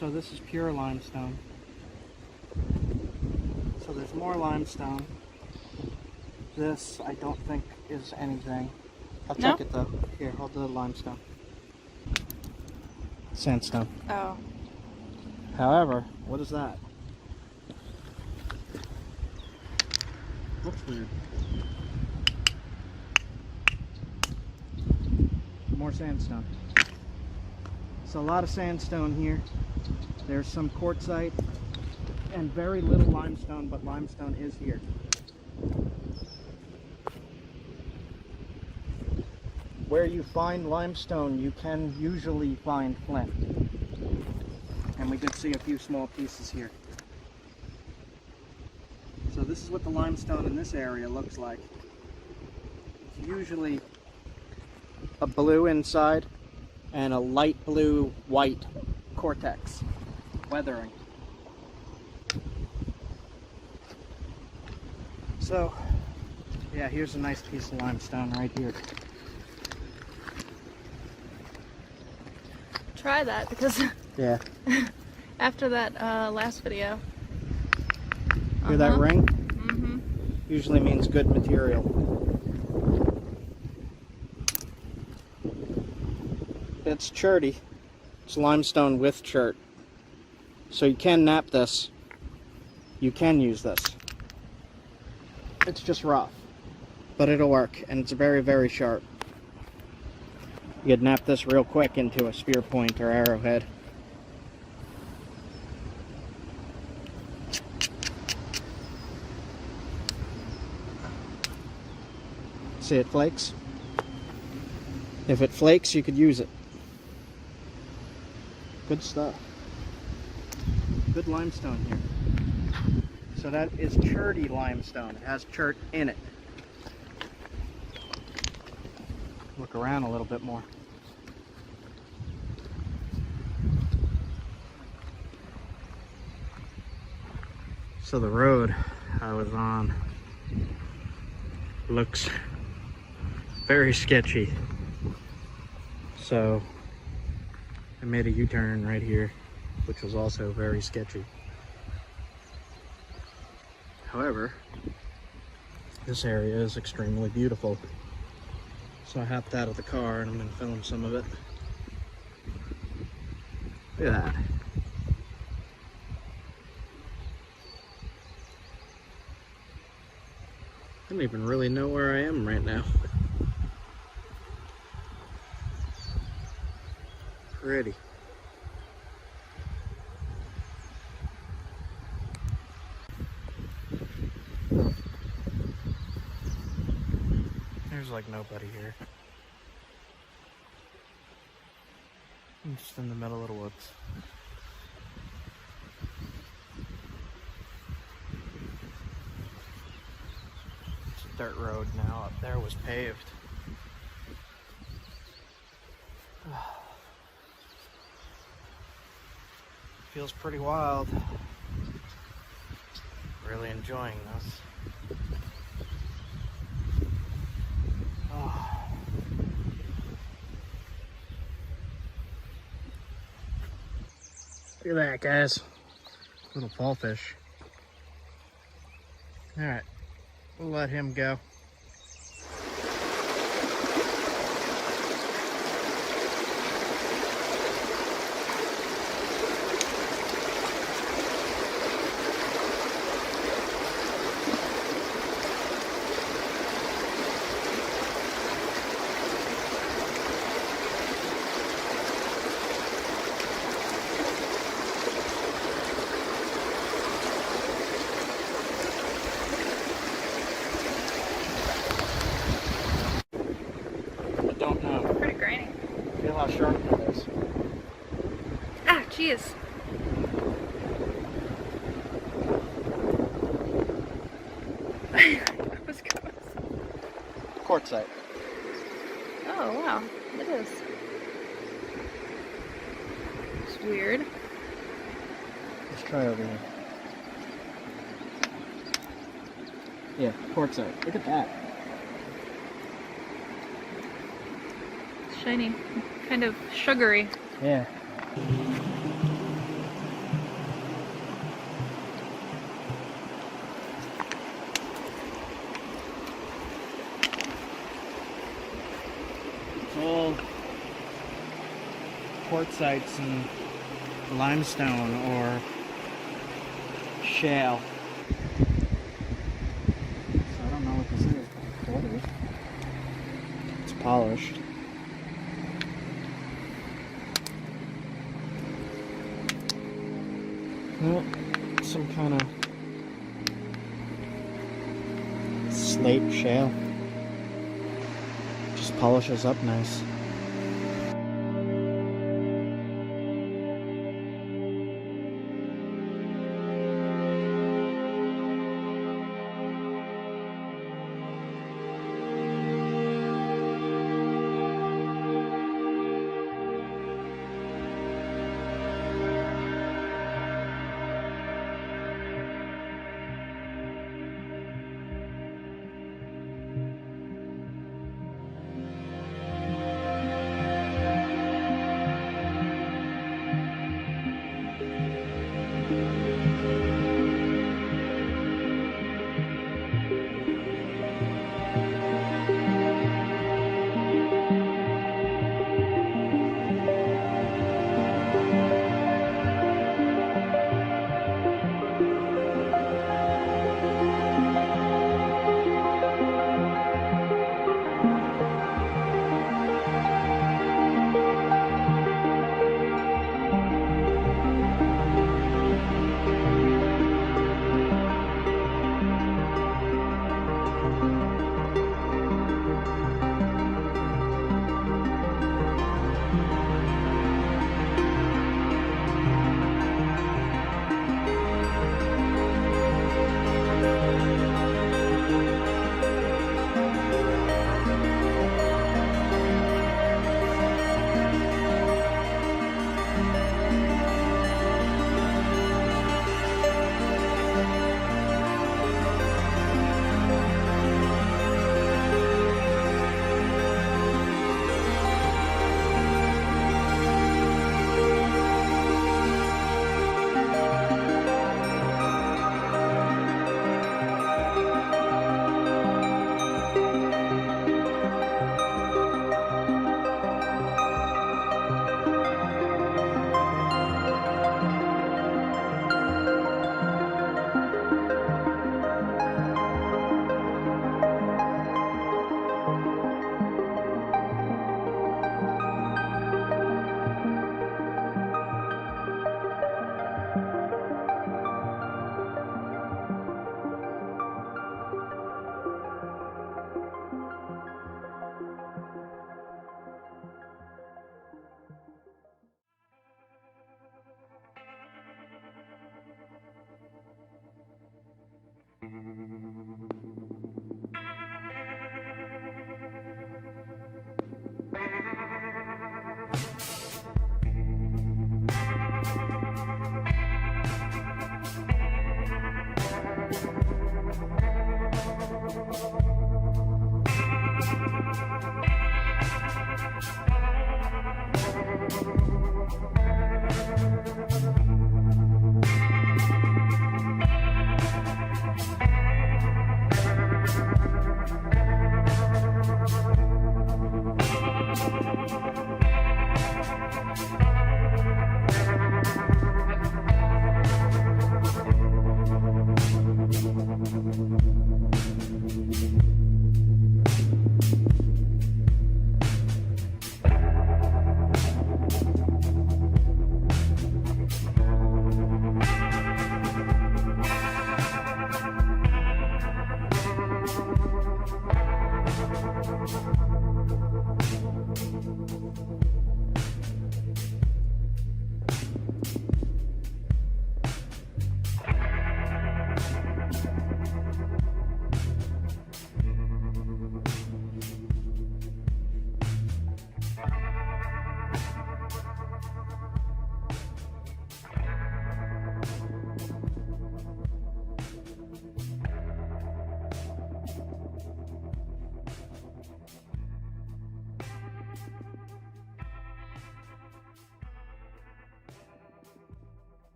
A: So this is pure limestone. So there's more limestone. This I don't think is anything. I'll check it though. Here, hold the limestone. Sandstone.
B: Oh.
A: However, what is that? Looks weird. More sandstone. So a lot of sandstone here. There's some quartzite and very little limestone, but limestone is here. Where you find limestone, you can usually find flint. And we did see a few small pieces here. So this is what the limestone in this area looks like. It's usually a blue inside and a light blue white cortex weathering. So yeah, here's a nice piece of limestone right here.
B: Try that, because
A: Yeah.
B: after that last video.
A: Hear that ring?
B: Mm-hmm.
A: Usually means good material. It's cherty. It's limestone with chert. So you can knap this. You can use this. It's just rough, but it'll work, and it's very, very sharp. You could knap this real quick into a spear point or arrowhead. See, it flakes. If it flakes, you could use it. Good stuff. Good limestone here. So that is cherty limestone. It has chert in it. Look around a little bit more. So the road I was on looks very sketchy. So I made a U-turn right here, which was also very sketchy. However, this area is extremely beautiful. So I hopped out of the car and I'm going to film some of it. Look at that. I don't even really know where I am right now. Pretty. There's like nobody here. I'm just in the middle of the woods. It's a dirt road now. Up there was paved. Feels pretty wild. Really enjoying this. Look at that, guys. Little fall fish. Alright, we'll let him go. Don't know.
B: Pretty grainy.
A: Feel how sharp that is.
B: Ah, jeez. That was gross.
A: Quartzite.
B: Oh, wow. It is. It's weird.
A: Let's try over here. Yeah, quartzite. Look at that.
B: Shiny. Kind of sugary.
A: Yeah. It's all quartzites and limestone or shale. So I don't know what this is. What it is. It's polished. Well, some kind of slate shale. Just polishes up nice.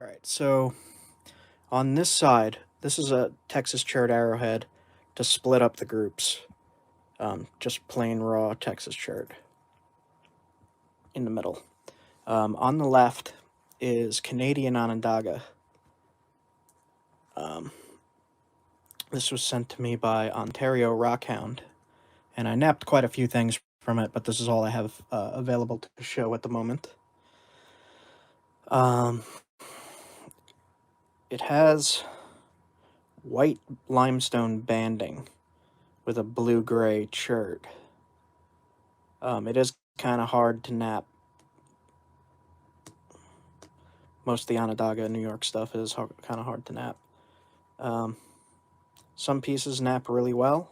A: All right, so on this side, this is a Texas chert arrowhead to split up the groups. Just plain raw Texas chert in the middle. On the left is Canadian Onondaga. This was sent to me by Ontario Rockhound, and I napped quite a few things from it, but this is all I have available to show at the moment. It has white limestone banding with a blue-gray chert. It is kind of hard to nap. Most of the Onondaga New York stuff is kind of hard to nap. Some pieces nap really well.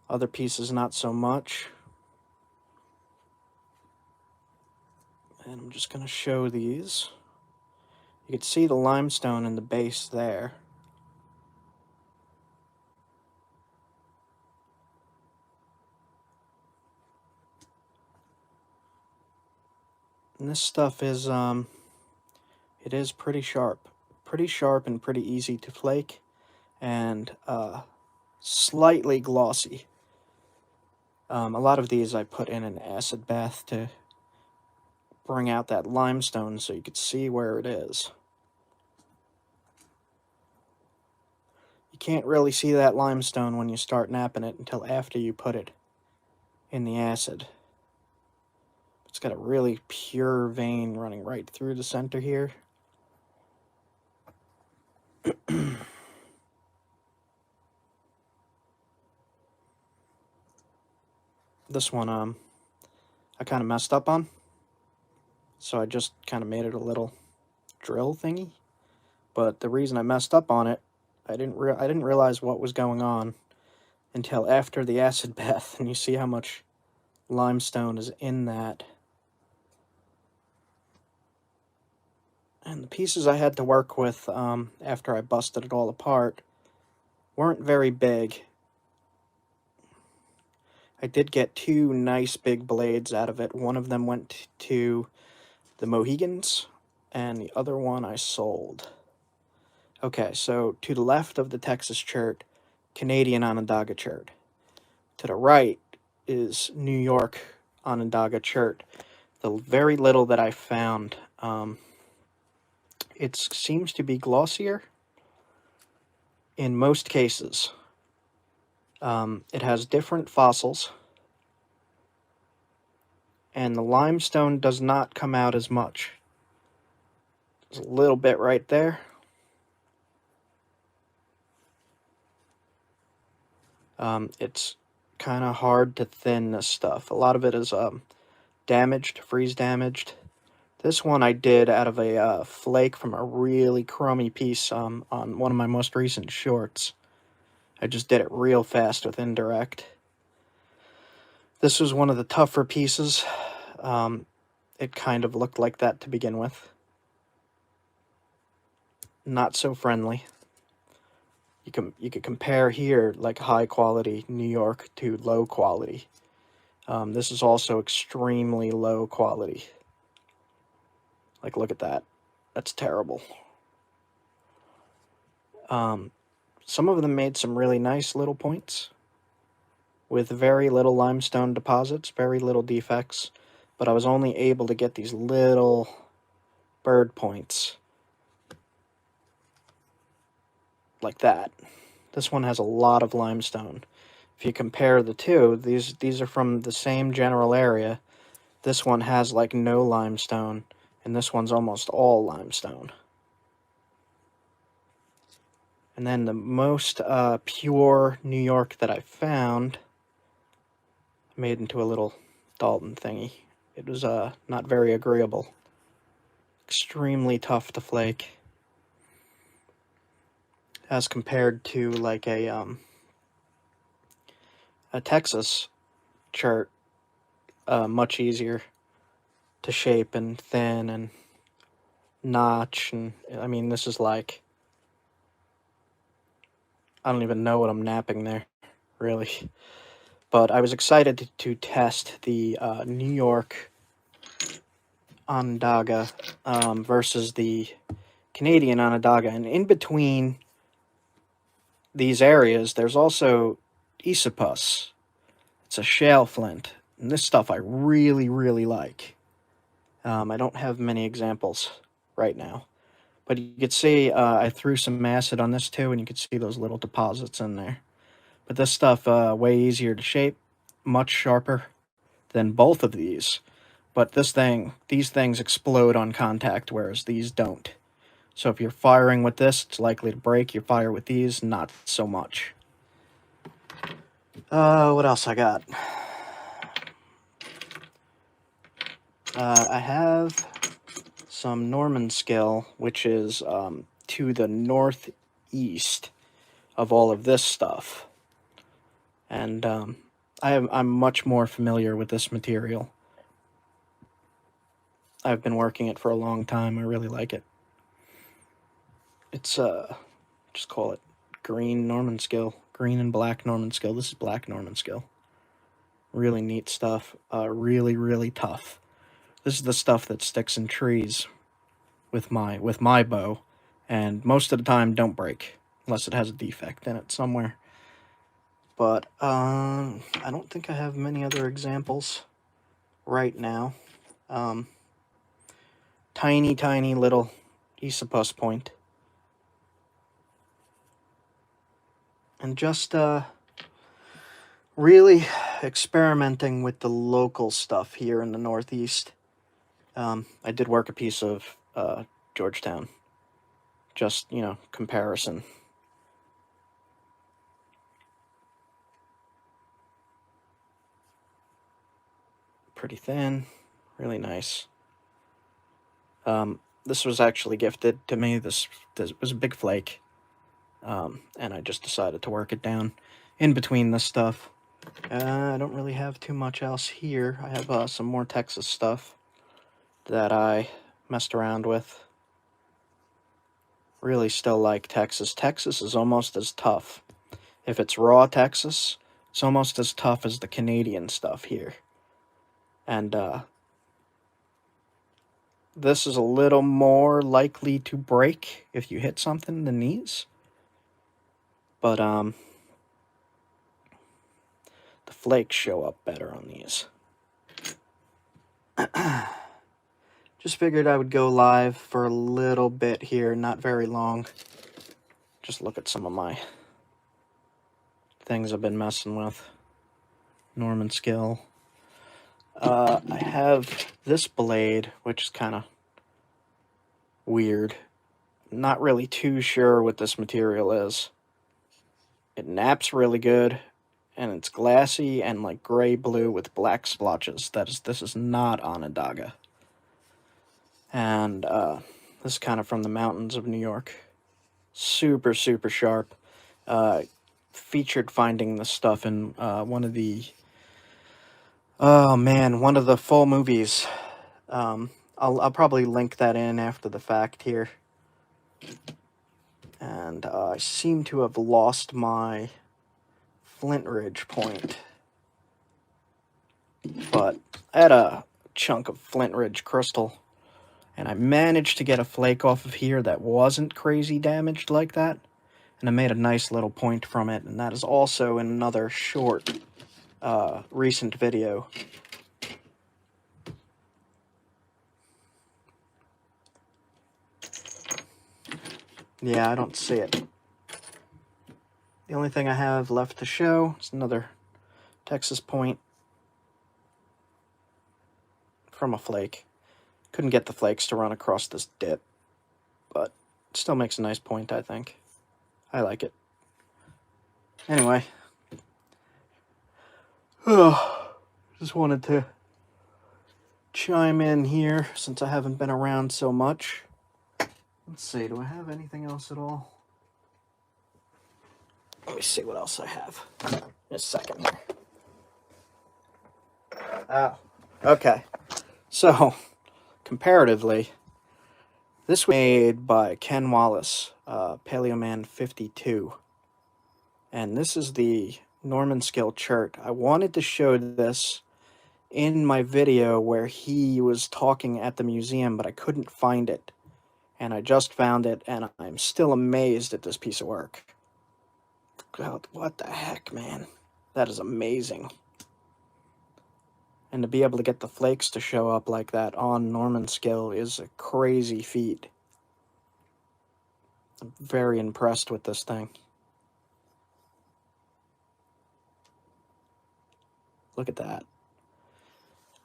A: Other pieces not so much. And I'm just going to show these. You can see the limestone in the base there. And this stuff is, it is pretty sharp. Pretty sharp and pretty easy to flake. And slightly glossy. A lot of these I put in an acid bath to bring out that limestone so you could see where it is. You can't really see that limestone when you start napping it until after you put it in the acid. It's got a really pure vein running right through the center here. This one, I kind of messed up on. So I just kind of made it a little drill thingy. But the reason I messed up on it, I didn't realize what was going on until after the acid bath. And you see how much limestone is in that. And the pieces I had to work with after I busted it all apart weren't very big. I did get two nice big blades out of it. One of them went to the Mohegans, and the other one I sold. Okay, so to the left of the Texas chert, Canadian Onondaga chert. To the right is New York Onondaga chert. The very little that I found, it seems to be glossier in most cases. It has different fossils, and the limestone does not come out as much. There's a little bit right there. It's kind of hard to thin this stuff. A lot of it is damaged, freeze damaged, This one I did out of a flake from a really crummy piece on one of my most recent shorts. I just did it real fast with indirect. This was one of the tougher pieces. It kind of looked like that to begin with. Not so friendly. You could compare here like high quality New York to low quality. This is also extremely low quality. Like, look at that. That's terrible. Some of them made some really nice little points with very little limestone deposits, very little defects, but I was only able to get these little bird points like that. This one has a lot of limestone. If you compare the two, these are from the same general area. This one has like no limestone, and this one's almost all limestone. And then the most pure New York that I found, made into a little Dalton thingy. It was not very agreeable. Extremely tough to flake. As compared to like a Texas chert, much easier to shape and thin and notch. And I mean, this is like, I don't even know what I'm knapping there, really. But I was excited to test the New York Onondaga versus the Canadian Onondaga. And in between these areas, there's also Isopus. It's a shale flint. And this stuff I really, really like. I don't have many examples right now. But you could see I threw some acid on this too, and you could see those little deposits in there. But this stuff, way easier to shape, much sharper than both of these. But these things explode on contact, whereas these don't. So if you're firing with this, it's likely to break. You fire with these, not so much. What else I got? I have some Norman Skill, which is to the northeast of all of this stuff. And I'm much more familiar with this material. I've been working it for a long time. I really like it. It's, just call it green Norman Skill. Green and black Norman Skill. This is black Norman Skill. Really neat stuff. Really, really tough. This is the stuff that sticks in trees with my bow, and most of the time don't break unless it has a defect in it somewhere. But I don't think I have many other examples right now. Tiny little Isopus point, and just really experimenting with the local stuff here in the Northeast. I did work a piece of Georgetown. Just, comparison. Pretty thin, really nice. This was actually gifted to me. This was a big flake, and I just decided to work it down in between this stuff. I don't really have too much else here. I have some more Texas stuff that I messed around with. Really still like Texas. Texas is almost as tough. If it's raw Texas, it's almost as tough as the Canadian stuff here. And this is a little more likely to break if you hit something than these. But the flakes show up better on these. Just figured I would go live for a little bit here, not very long. Just look at some of my things I've been messing with. Norman Skill. I have this blade, which is kind of weird. Not really too sure what this material is. It naps really good, and it's glassy and like gray-blue with black splotches. This is not Onondaga. And this is kind of from the mountains of New York. Super, super sharp. Featured finding this stuff in one of the... Oh man, one of the full movies. I'll probably link that in after the fact here. And I seem to have lost my Flint Ridge point. But I had a chunk of Flint Ridge crystal, and I managed to get a flake off of here that wasn't crazy damaged like that. And I made a nice little point from it, and that is also in another short, recent video. Yeah, I don't see it. The only thing I have left to show is another Texas point from a flake. Couldn't get the flakes to run across this dip, but it still makes a nice point, I think. I like it. Anyway. Just wanted to chime in here since I haven't been around so much. Let's see, do I have anything else at all? Let me see what else I have. Just a second here. Oh, okay. So, comparatively, this was made by Ken Wallace, Paleoman 52. And this is the Norman Scale chert. I wanted to show this in my video where he was talking at the museum, but I couldn't find it. And I just found it, and I'm still amazed at this piece of work. God, what the heck, man? That is amazing. And to be able to get the flakes to show up like that on Norman scale is a crazy feat. I'm very impressed with this thing. Look at that.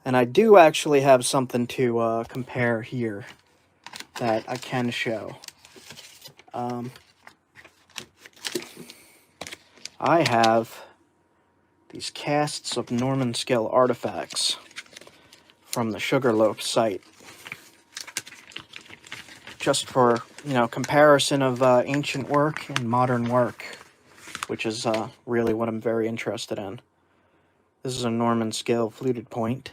A: And I do actually have something to compare here that I can show. I have these casts of Norman scale artifacts from the Sugarloaf site. Just for, comparison of ancient work and modern work, which is really what I'm very interested in. This is a Norman scale fluted point.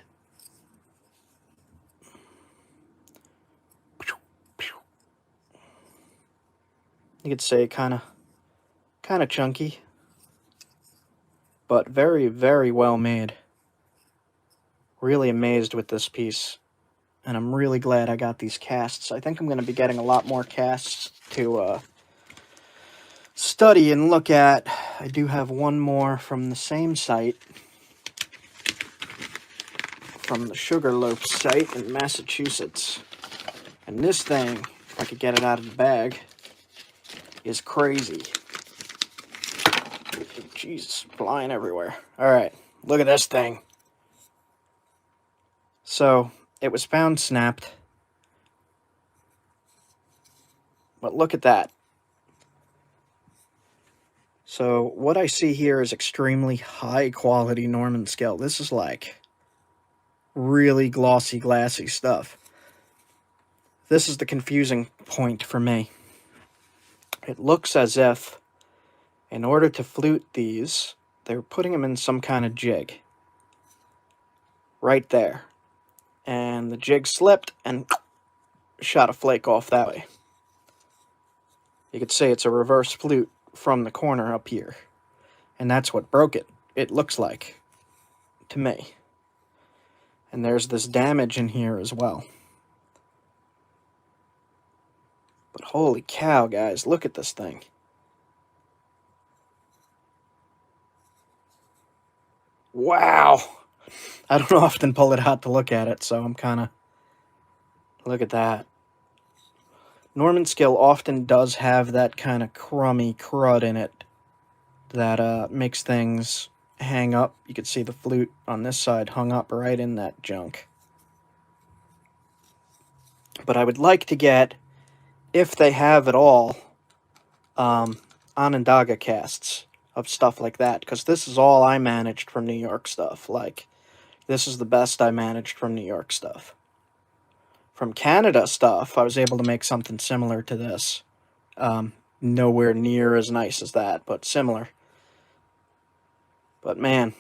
A: You could say kind of chunky, but very, very well made. Really amazed with this piece, and I'm really glad I got these casts. I think I'm going to be getting a lot more casts to study and look at. I do have one more from the same site, from the Sugarloaf site in Massachusetts. And this thing, if I could get it out of the bag, is crazy. Jesus, flying everywhere. Alright, look at this thing. So, it was found snapped. But look at that. So, what I see here is extremely high quality Norman scale. This is like really glossy, glassy stuff. This is the confusing point for me. It looks as if, in order to flute these, they were putting them in some kind of jig. Right there. And the jig slipped and shot a flake off that way. You could say it's a reverse flute from the corner up here. And that's what broke it. It looks like, to me. And there's this damage in here as well. But holy cow, guys, look at this thing. Wow! I don't often pull it out to look at it, so I'm kind of... Look at that. Norman scale often does have that kind of crummy crud in it that makes things hang up. You can see the flute on this side hung up right in that junk. But I would like to get, if they have it all, Onondaga casts of stuff like that, because this is all I managed from New York stuff. Like, this is the best I managed from New York stuff. from Canada stuff, I was able to make something similar to this. Nowhere near as nice as that, but similar. But man,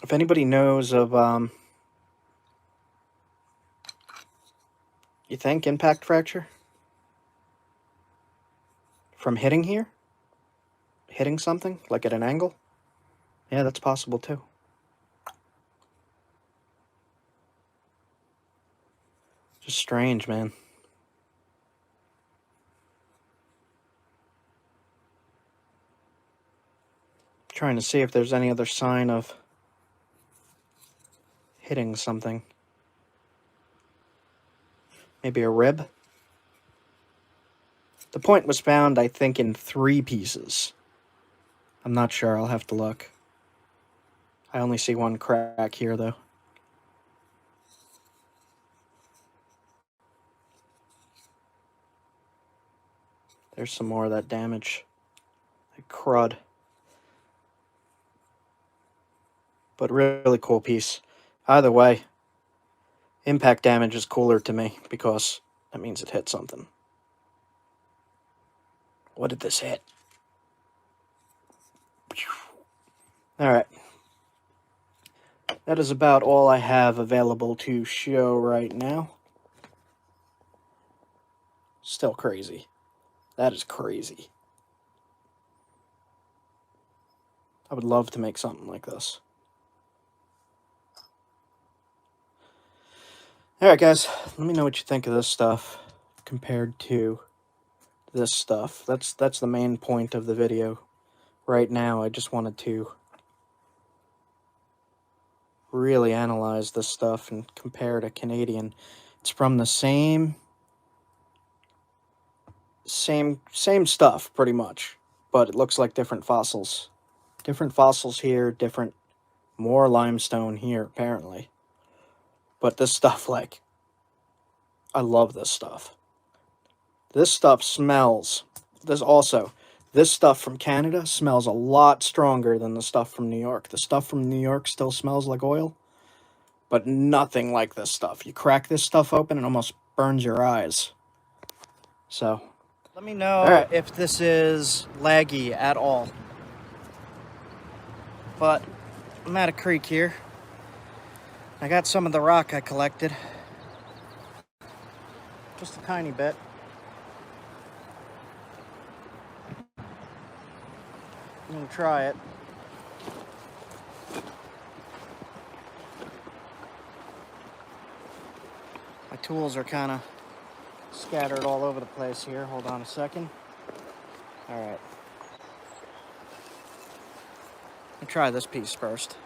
A: if anybody knows of, you think impact fracture? From hitting here? Hitting something, like at an angle? Yeah, that's possible too. Just strange, man. Trying to see if there's any other sign of hitting something. Maybe a rib? The point was found, I think, in 3 pieces. I'm not sure, I'll have to look. I only see one crack here, though. There's some more of that damage. Like crud. But really cool piece. Either way, impact damage is cooler to me because that means it hit something. What did this hit? Alright. That is about all I have available to show right now. Still crazy. That is crazy. I would love to make something like this. Alright guys, let me know what you think of this stuff compared to this stuff. That's the main point of the video. Right now, I just wanted to really analyze this stuff and compare to Canadian. It's from the same stuff, pretty much, but it looks like different fossils. Different fossils here, more limestone here, apparently. But this stuff, like, I love this stuff. This stuff smells, this stuff from Canada smells a lot stronger than the stuff from New York. The stuff from New York still smells like oil, but nothing like this stuff. You crack this stuff open, it almost burns your eyes. So, let me know if this is laggy at all. But I'm at a creek here. I got some of the rock I collected. Just a tiny bit. I'm gonna try it. My tools are kind of scattered all over the place here. Hold on a second. All right. I'll try this piece first.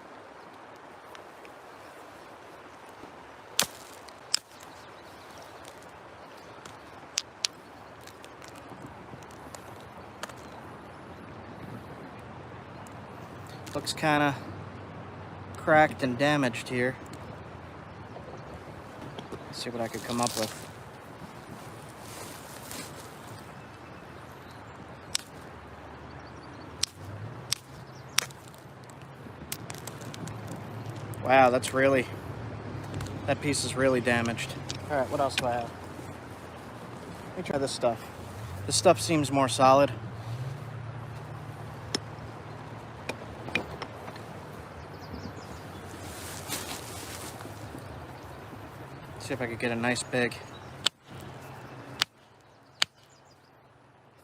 A: Looks kind of cracked and damaged here. Let's see what I could come up with. Wow, that piece is really damaged. All right, what else do I have? Let me try this stuff. This stuff seems more solid. See if I could get a nice big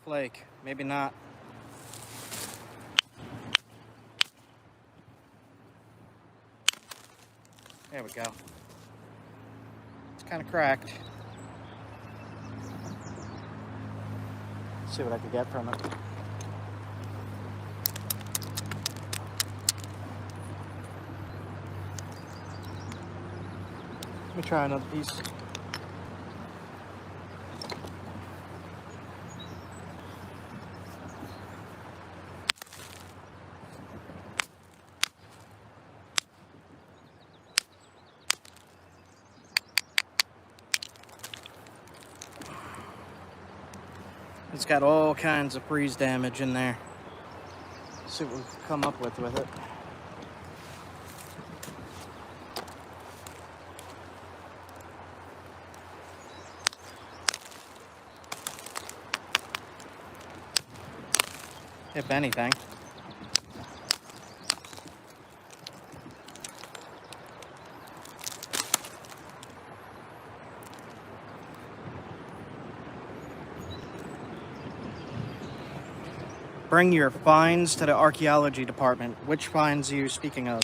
A: flake. Maybe not. There we go. It's kind of cracked. Let's see what I could get from it. Let me try another piece. It's got all kinds of freeze damage in there. Let's see what we can come up with it. if anything. Bring your finds to the archaeology department. Which finds are you speaking of?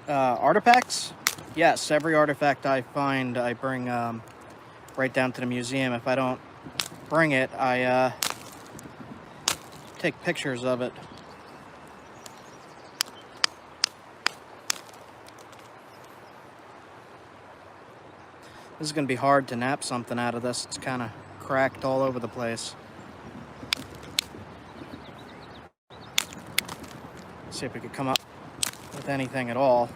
A: Artifacts? Yes, every artifact I find I bring right down to the museum. If I don't bring it, I take pictures of it. This is going to be hard to nap something out of this. It's kind of cracked all over the place. See if we could come up with anything at all.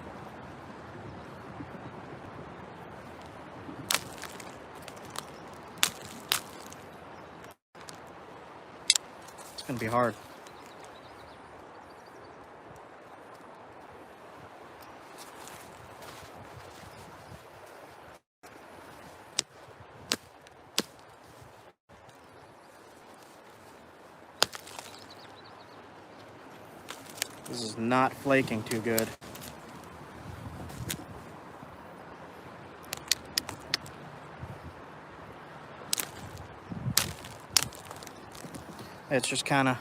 A: It's going to be hard. This is not flaking too good. It's just kind of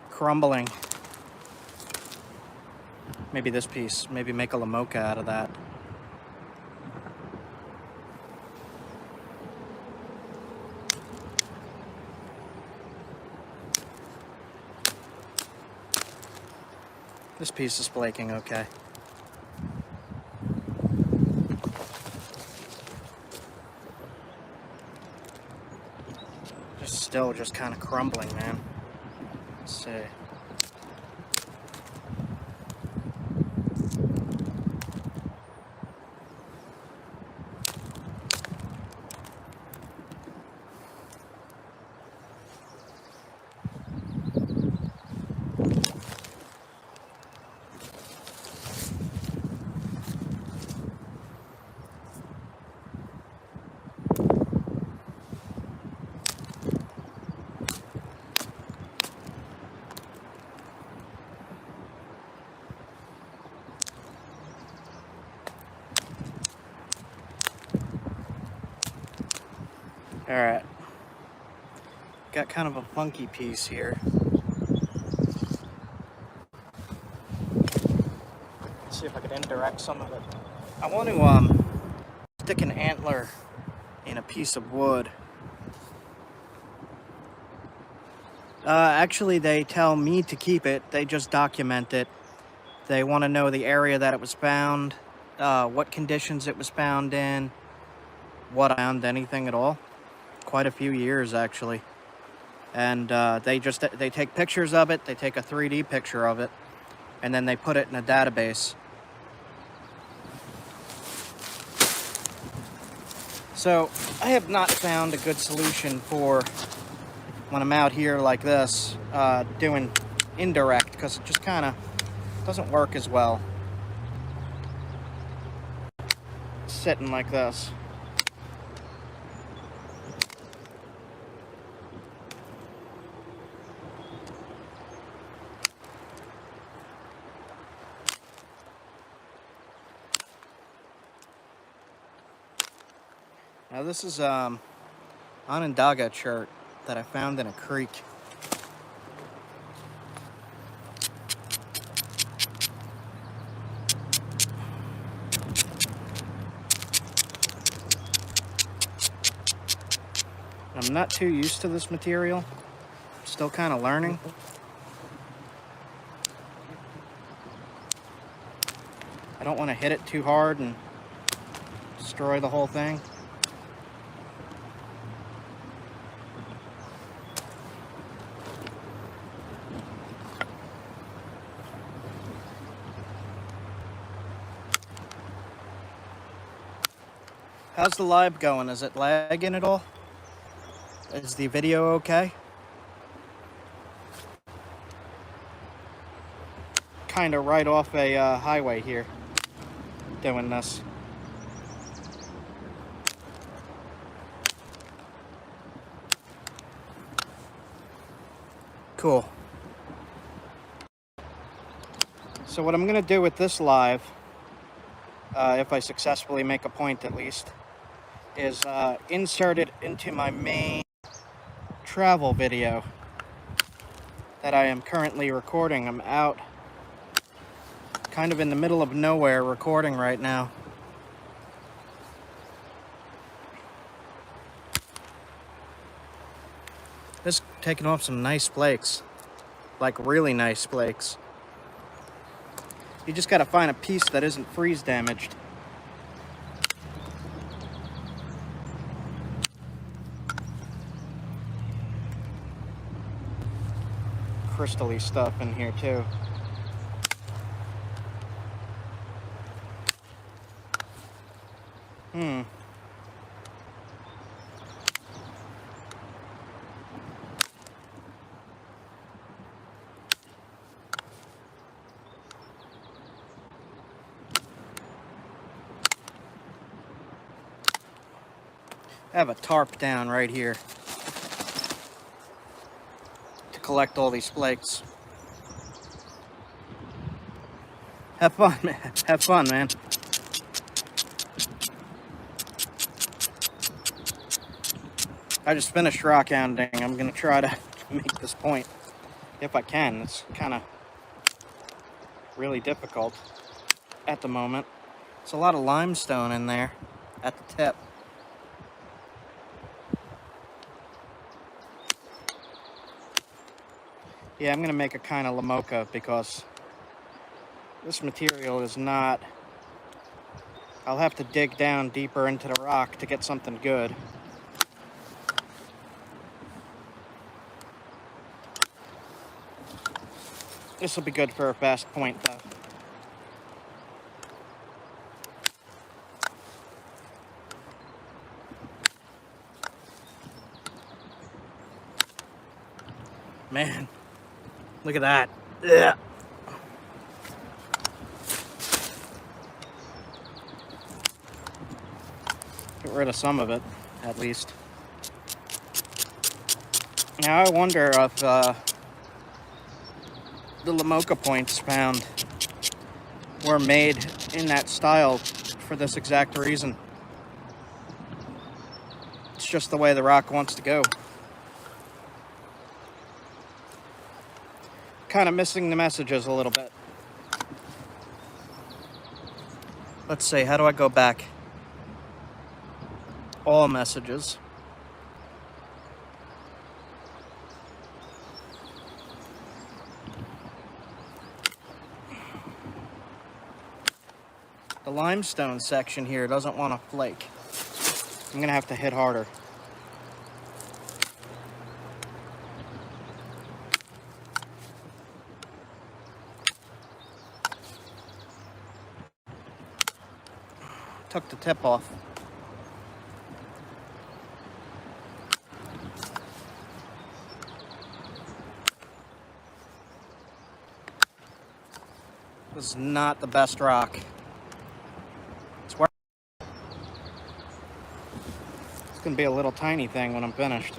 A: crumbling. Maybe this piece, maybe make a lamocha out of that. This piece is flaking okay. Still just kind of crumbling, man. Let's see. All right, got kind of a funky piece here. Let's see if I can indirect some of it. I want to stick an antler in a piece of wood. Actually, they tell me to keep it. They just document it. They want to know the area that it was found, what conditions it was found in, what I found, anything at all. Quite a few years actually, and they take pictures of it. They take a 3D picture of it, and then they put it in a database. So I have not found a good solution for when I'm out here like this doing indirect, because it just kind of doesn't work as well sitting like this. Now this is Onondaga chert that I found in a creek. I'm not too used to this material. Still kind of learning. I don't want to hit it too hard and destroy the whole thing. How's the live going? Is it lagging at all? Is the video okay? Kind of right off a highway here, doing this. Cool. So what I'm going to do with this live, if I successfully make a point at least, is insert it into my main travel video that I am currently recording. I'm out kind of in the middle of nowhere recording right now. This taking off some nice flakes, like really nice flakes. You just gotta find a piece that isn't freeze damaged. Crystally stuff in here too. I have a tarp down right here to collect all these flakes. Have fun, man. Have fun, man. I just finished rock hounding. I'm gonna try to make this point if I can. It's kind of really difficult at the moment. There's a lot of limestone in there at the tip. Yeah, I'm gonna make a kind of Lamoka because this material is not... I'll have to dig down deeper into the rock to get something good. This will be good for a fast point though. Man, look at that. Yeah. Get rid of some of it, at least. Now I wonder if the Lamoka points found were made in that style for this exact reason. It's just the way the rock wants to go. Kind of missing the messages a little bit. Let's see, how do I go back? All messages. The limestone section here doesn't want to flake. I'm gonna have to hit harder. Took the tip off. This is not the best rock. It's gonna be a little tiny thing when I'm finished.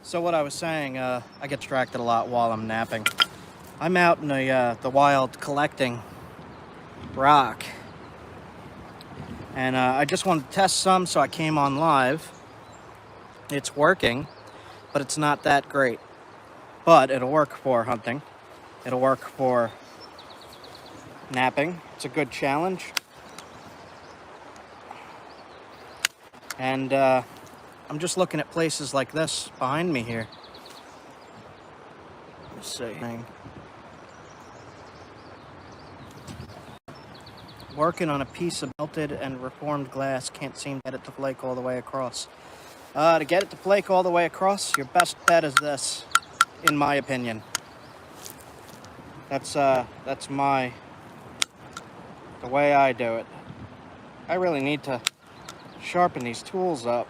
A: So what I was saying, I get distracted a lot while I'm napping. I'm out in the wild collecting rock. And I just wanted to test some, so I came on live. It's working, but it's not that great. But it'll work for hunting. It'll work for napping. It's a good challenge. And I'm just looking at places like this behind me here. Let's see. Working on a piece of melted and reformed glass. Can't seem to get it to flake all the way across. To get it to flake all the way across, your best bet is this, in my opinion. That's the way I do it. I really need to sharpen these tools up.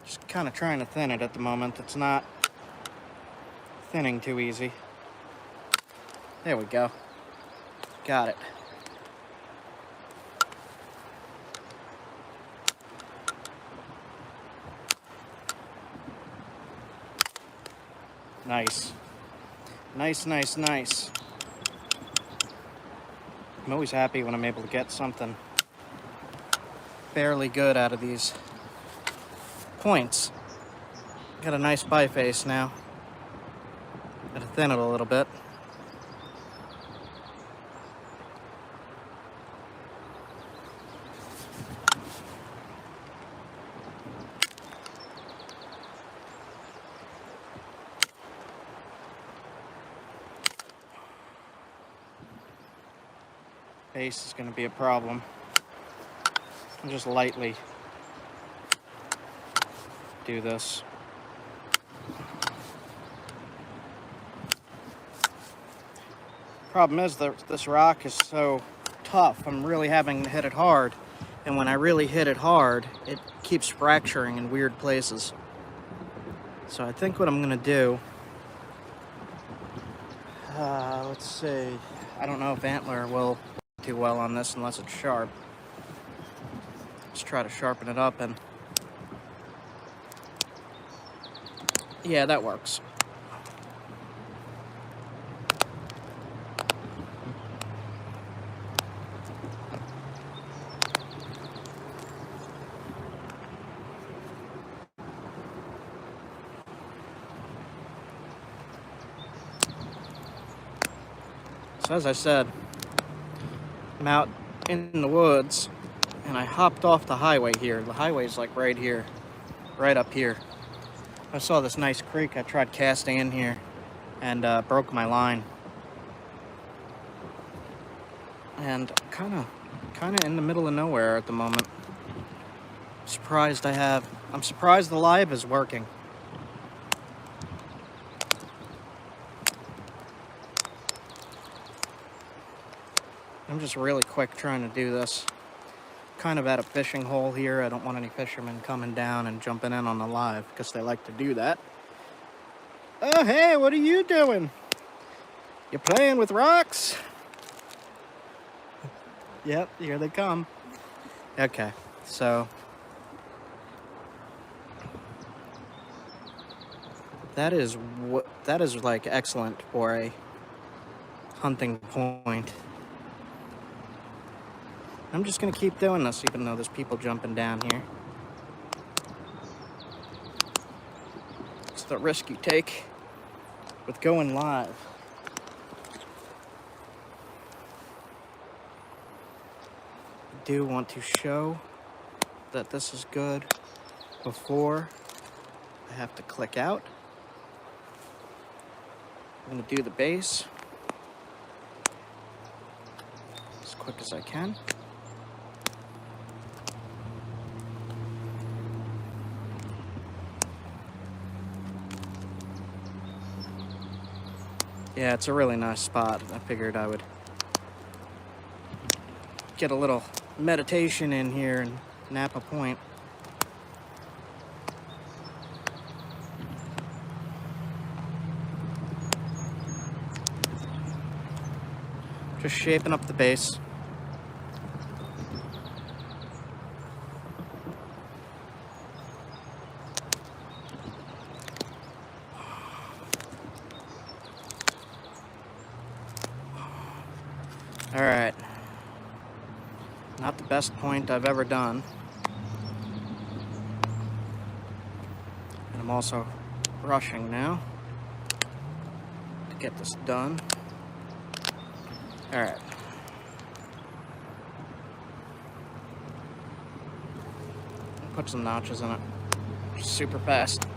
A: Just kind of trying to thin it at the moment. It's not thinning too easy. There we go. Got it. Nice. Nice, nice, nice. I'm always happy when I'm able to get something fairly good out of these points. Got a nice biface now. Gotta thin it a little bit. Base is going to be a problem. I'll just lightly do this. Problem is that this rock is so tough. I'm really having to hit it hard, and when I really hit it hard, it keeps fracturing in weird places. So I think what I'm going to do, let's see, I don't know if antler will too well on this unless it's sharp. Let's try to sharpen it up, and yeah, that works. So as I said, I'm out in the woods, and I hopped off the highway here. The highway's like right here, right up here. I saw this nice creek. I tried casting in here and broke my line. And kind of in the middle of nowhere at the moment. I'm surprised the live is working. I'm just really quick trying to do this. Kind of at a fishing hole here. I don't want any fishermen coming down and jumping in on the live because they like to do that. Oh, hey, what are you doing? You playing with rocks? Yep, here they come. Okay, so that is like excellent for a hunting point. I'm just gonna keep doing this even though there's people jumping down here. It's the risk you take with going live. I do want to show that this is good before I have to click out. I'm gonna do the base as quick as I can. Yeah, it's a really nice spot. I figured I would get a little meditation in here and nap a point. Just shaping up the base. All right, not the best point I've ever done. And I'm also rushing now to get this done. All right. Put some notches in it, super fast.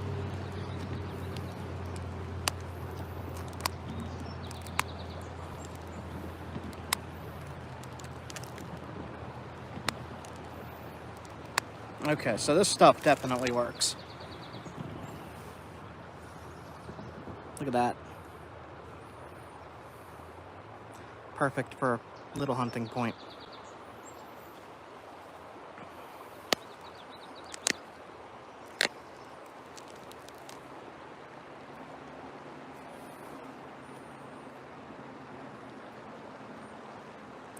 A: Okay, so this stuff definitely works. Look at that. perfect for a little hunting point.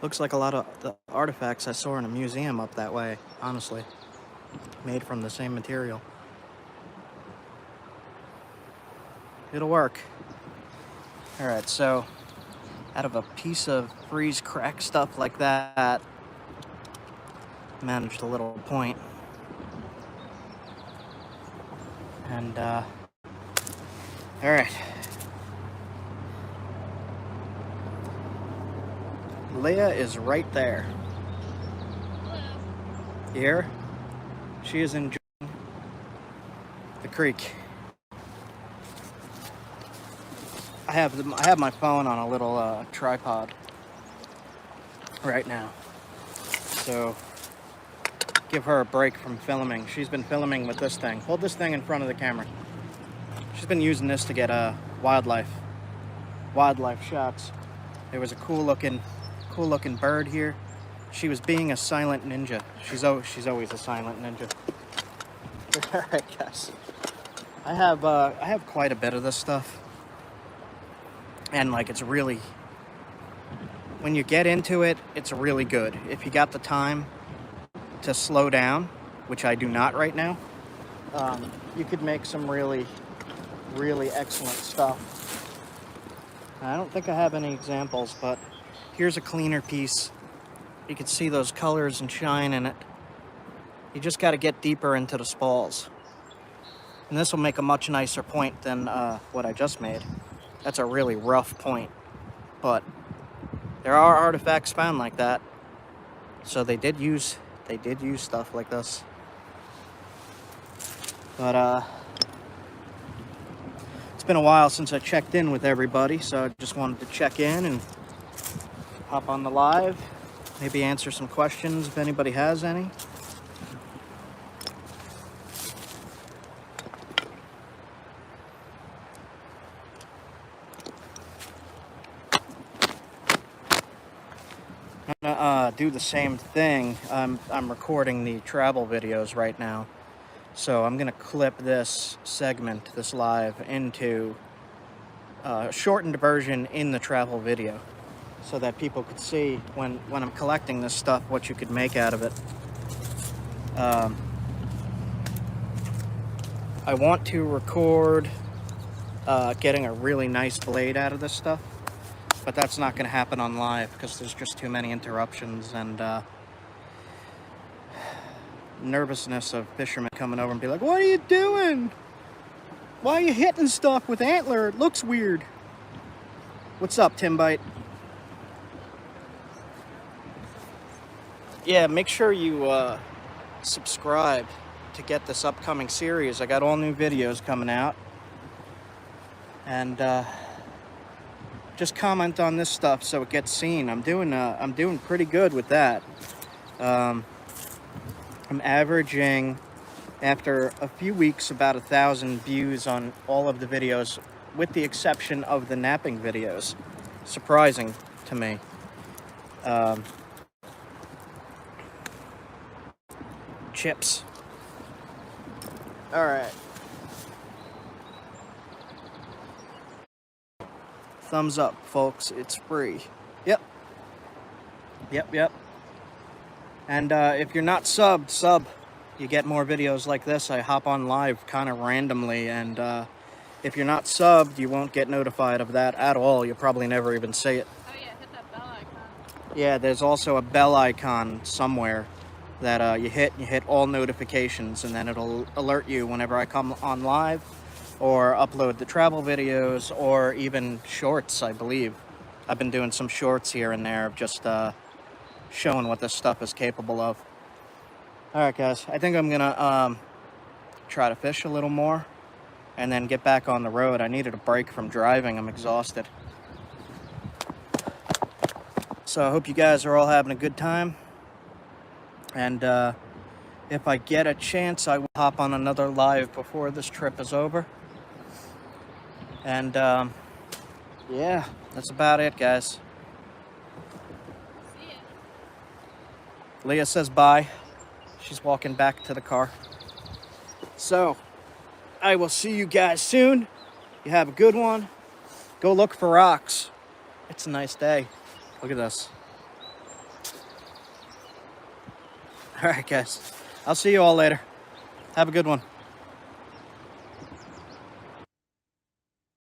A: Looks like a lot of the artifacts I saw in a museum up that way, honestly. Made from the same material. It'll work. Alright, so out of a piece of freeze crack stuff like that, managed a little point. And, alright. Leah is right there. You hear her? She is enjoying the creek. I have my phone on a little tripod right now, so give her a break from filming. She's been filming with this thing. Hold this thing in front of the camera. She's been using this to get wildlife shots. There was a cool looking bird here. She was being a silent ninja. She's always a silent ninja. All right, guys. I have quite a bit of this stuff. And like, it's really, when you get into it, it's really good. If you got the time to slow down, which I do not right now, you could make some really, really excellent stuff. I don't think I have any examples, but here's a cleaner piece. You can see those colors and shine in it. You just got to get deeper into the spalls. And this will make a much nicer point than what I just made. That's a really rough point, but there are artifacts found like that. So they did use stuff like this. But it's been a while since I checked in with everybody, so I just wanted to check in and hop on the live, maybe answer some questions if anybody has any. I'm gonna do the same thing. I'm recording the travel videos right now, so I'm gonna clip this segment, this live, into a shortened version in the travel video, so that people could see when I'm collecting this stuff what you could make out of it. I want to record getting a really nice blade out of this stuff, but that's not going to happen on live because there's just too many interruptions and nervousness of fishermen coming over and be like, "What are you doing? Why are you hitting stuff with antler? It looks weird." What's up, Timbite? Yeah, make sure you subscribe to get this upcoming series. I got all new videos coming out, and just comment on this stuff so it gets seen. I'm doing pretty good with that. I'm averaging, after a few weeks, about 1,000 views on all of the videos, with the exception of the napping videos. Surprising to me. Chips. All right. Thumbs up, folks. It's free. Yep. And if you're not subbed, sub. You get more videos like this. I hop on live kind of randomly, and if you're not subbed, you won't get notified of that at all. You'll probably never even see it.
B: Oh yeah, hit that bell icon.
A: Yeah, there's also a bell icon somewhere that you hit all notifications, and then it'll alert you whenever I come on live or upload the travel videos, or even shorts, I believe. I've been doing some shorts here and there of just showing what this stuff is capable of. All right, guys, I think I'm gonna try to fish a little more and then get back on the road. I needed a break from driving. I'm exhausted. So I hope you guys are all having a good time. And if I get a chance, I will hop on another live before this trip is over. And yeah, that's about it, guys. Leah says bye. She's walking back to the car. So, I will see you guys soon. You have a good one. Go look for rocks. It's a nice day. Look at this. All right, guys. I'll see you all later. Have a good one.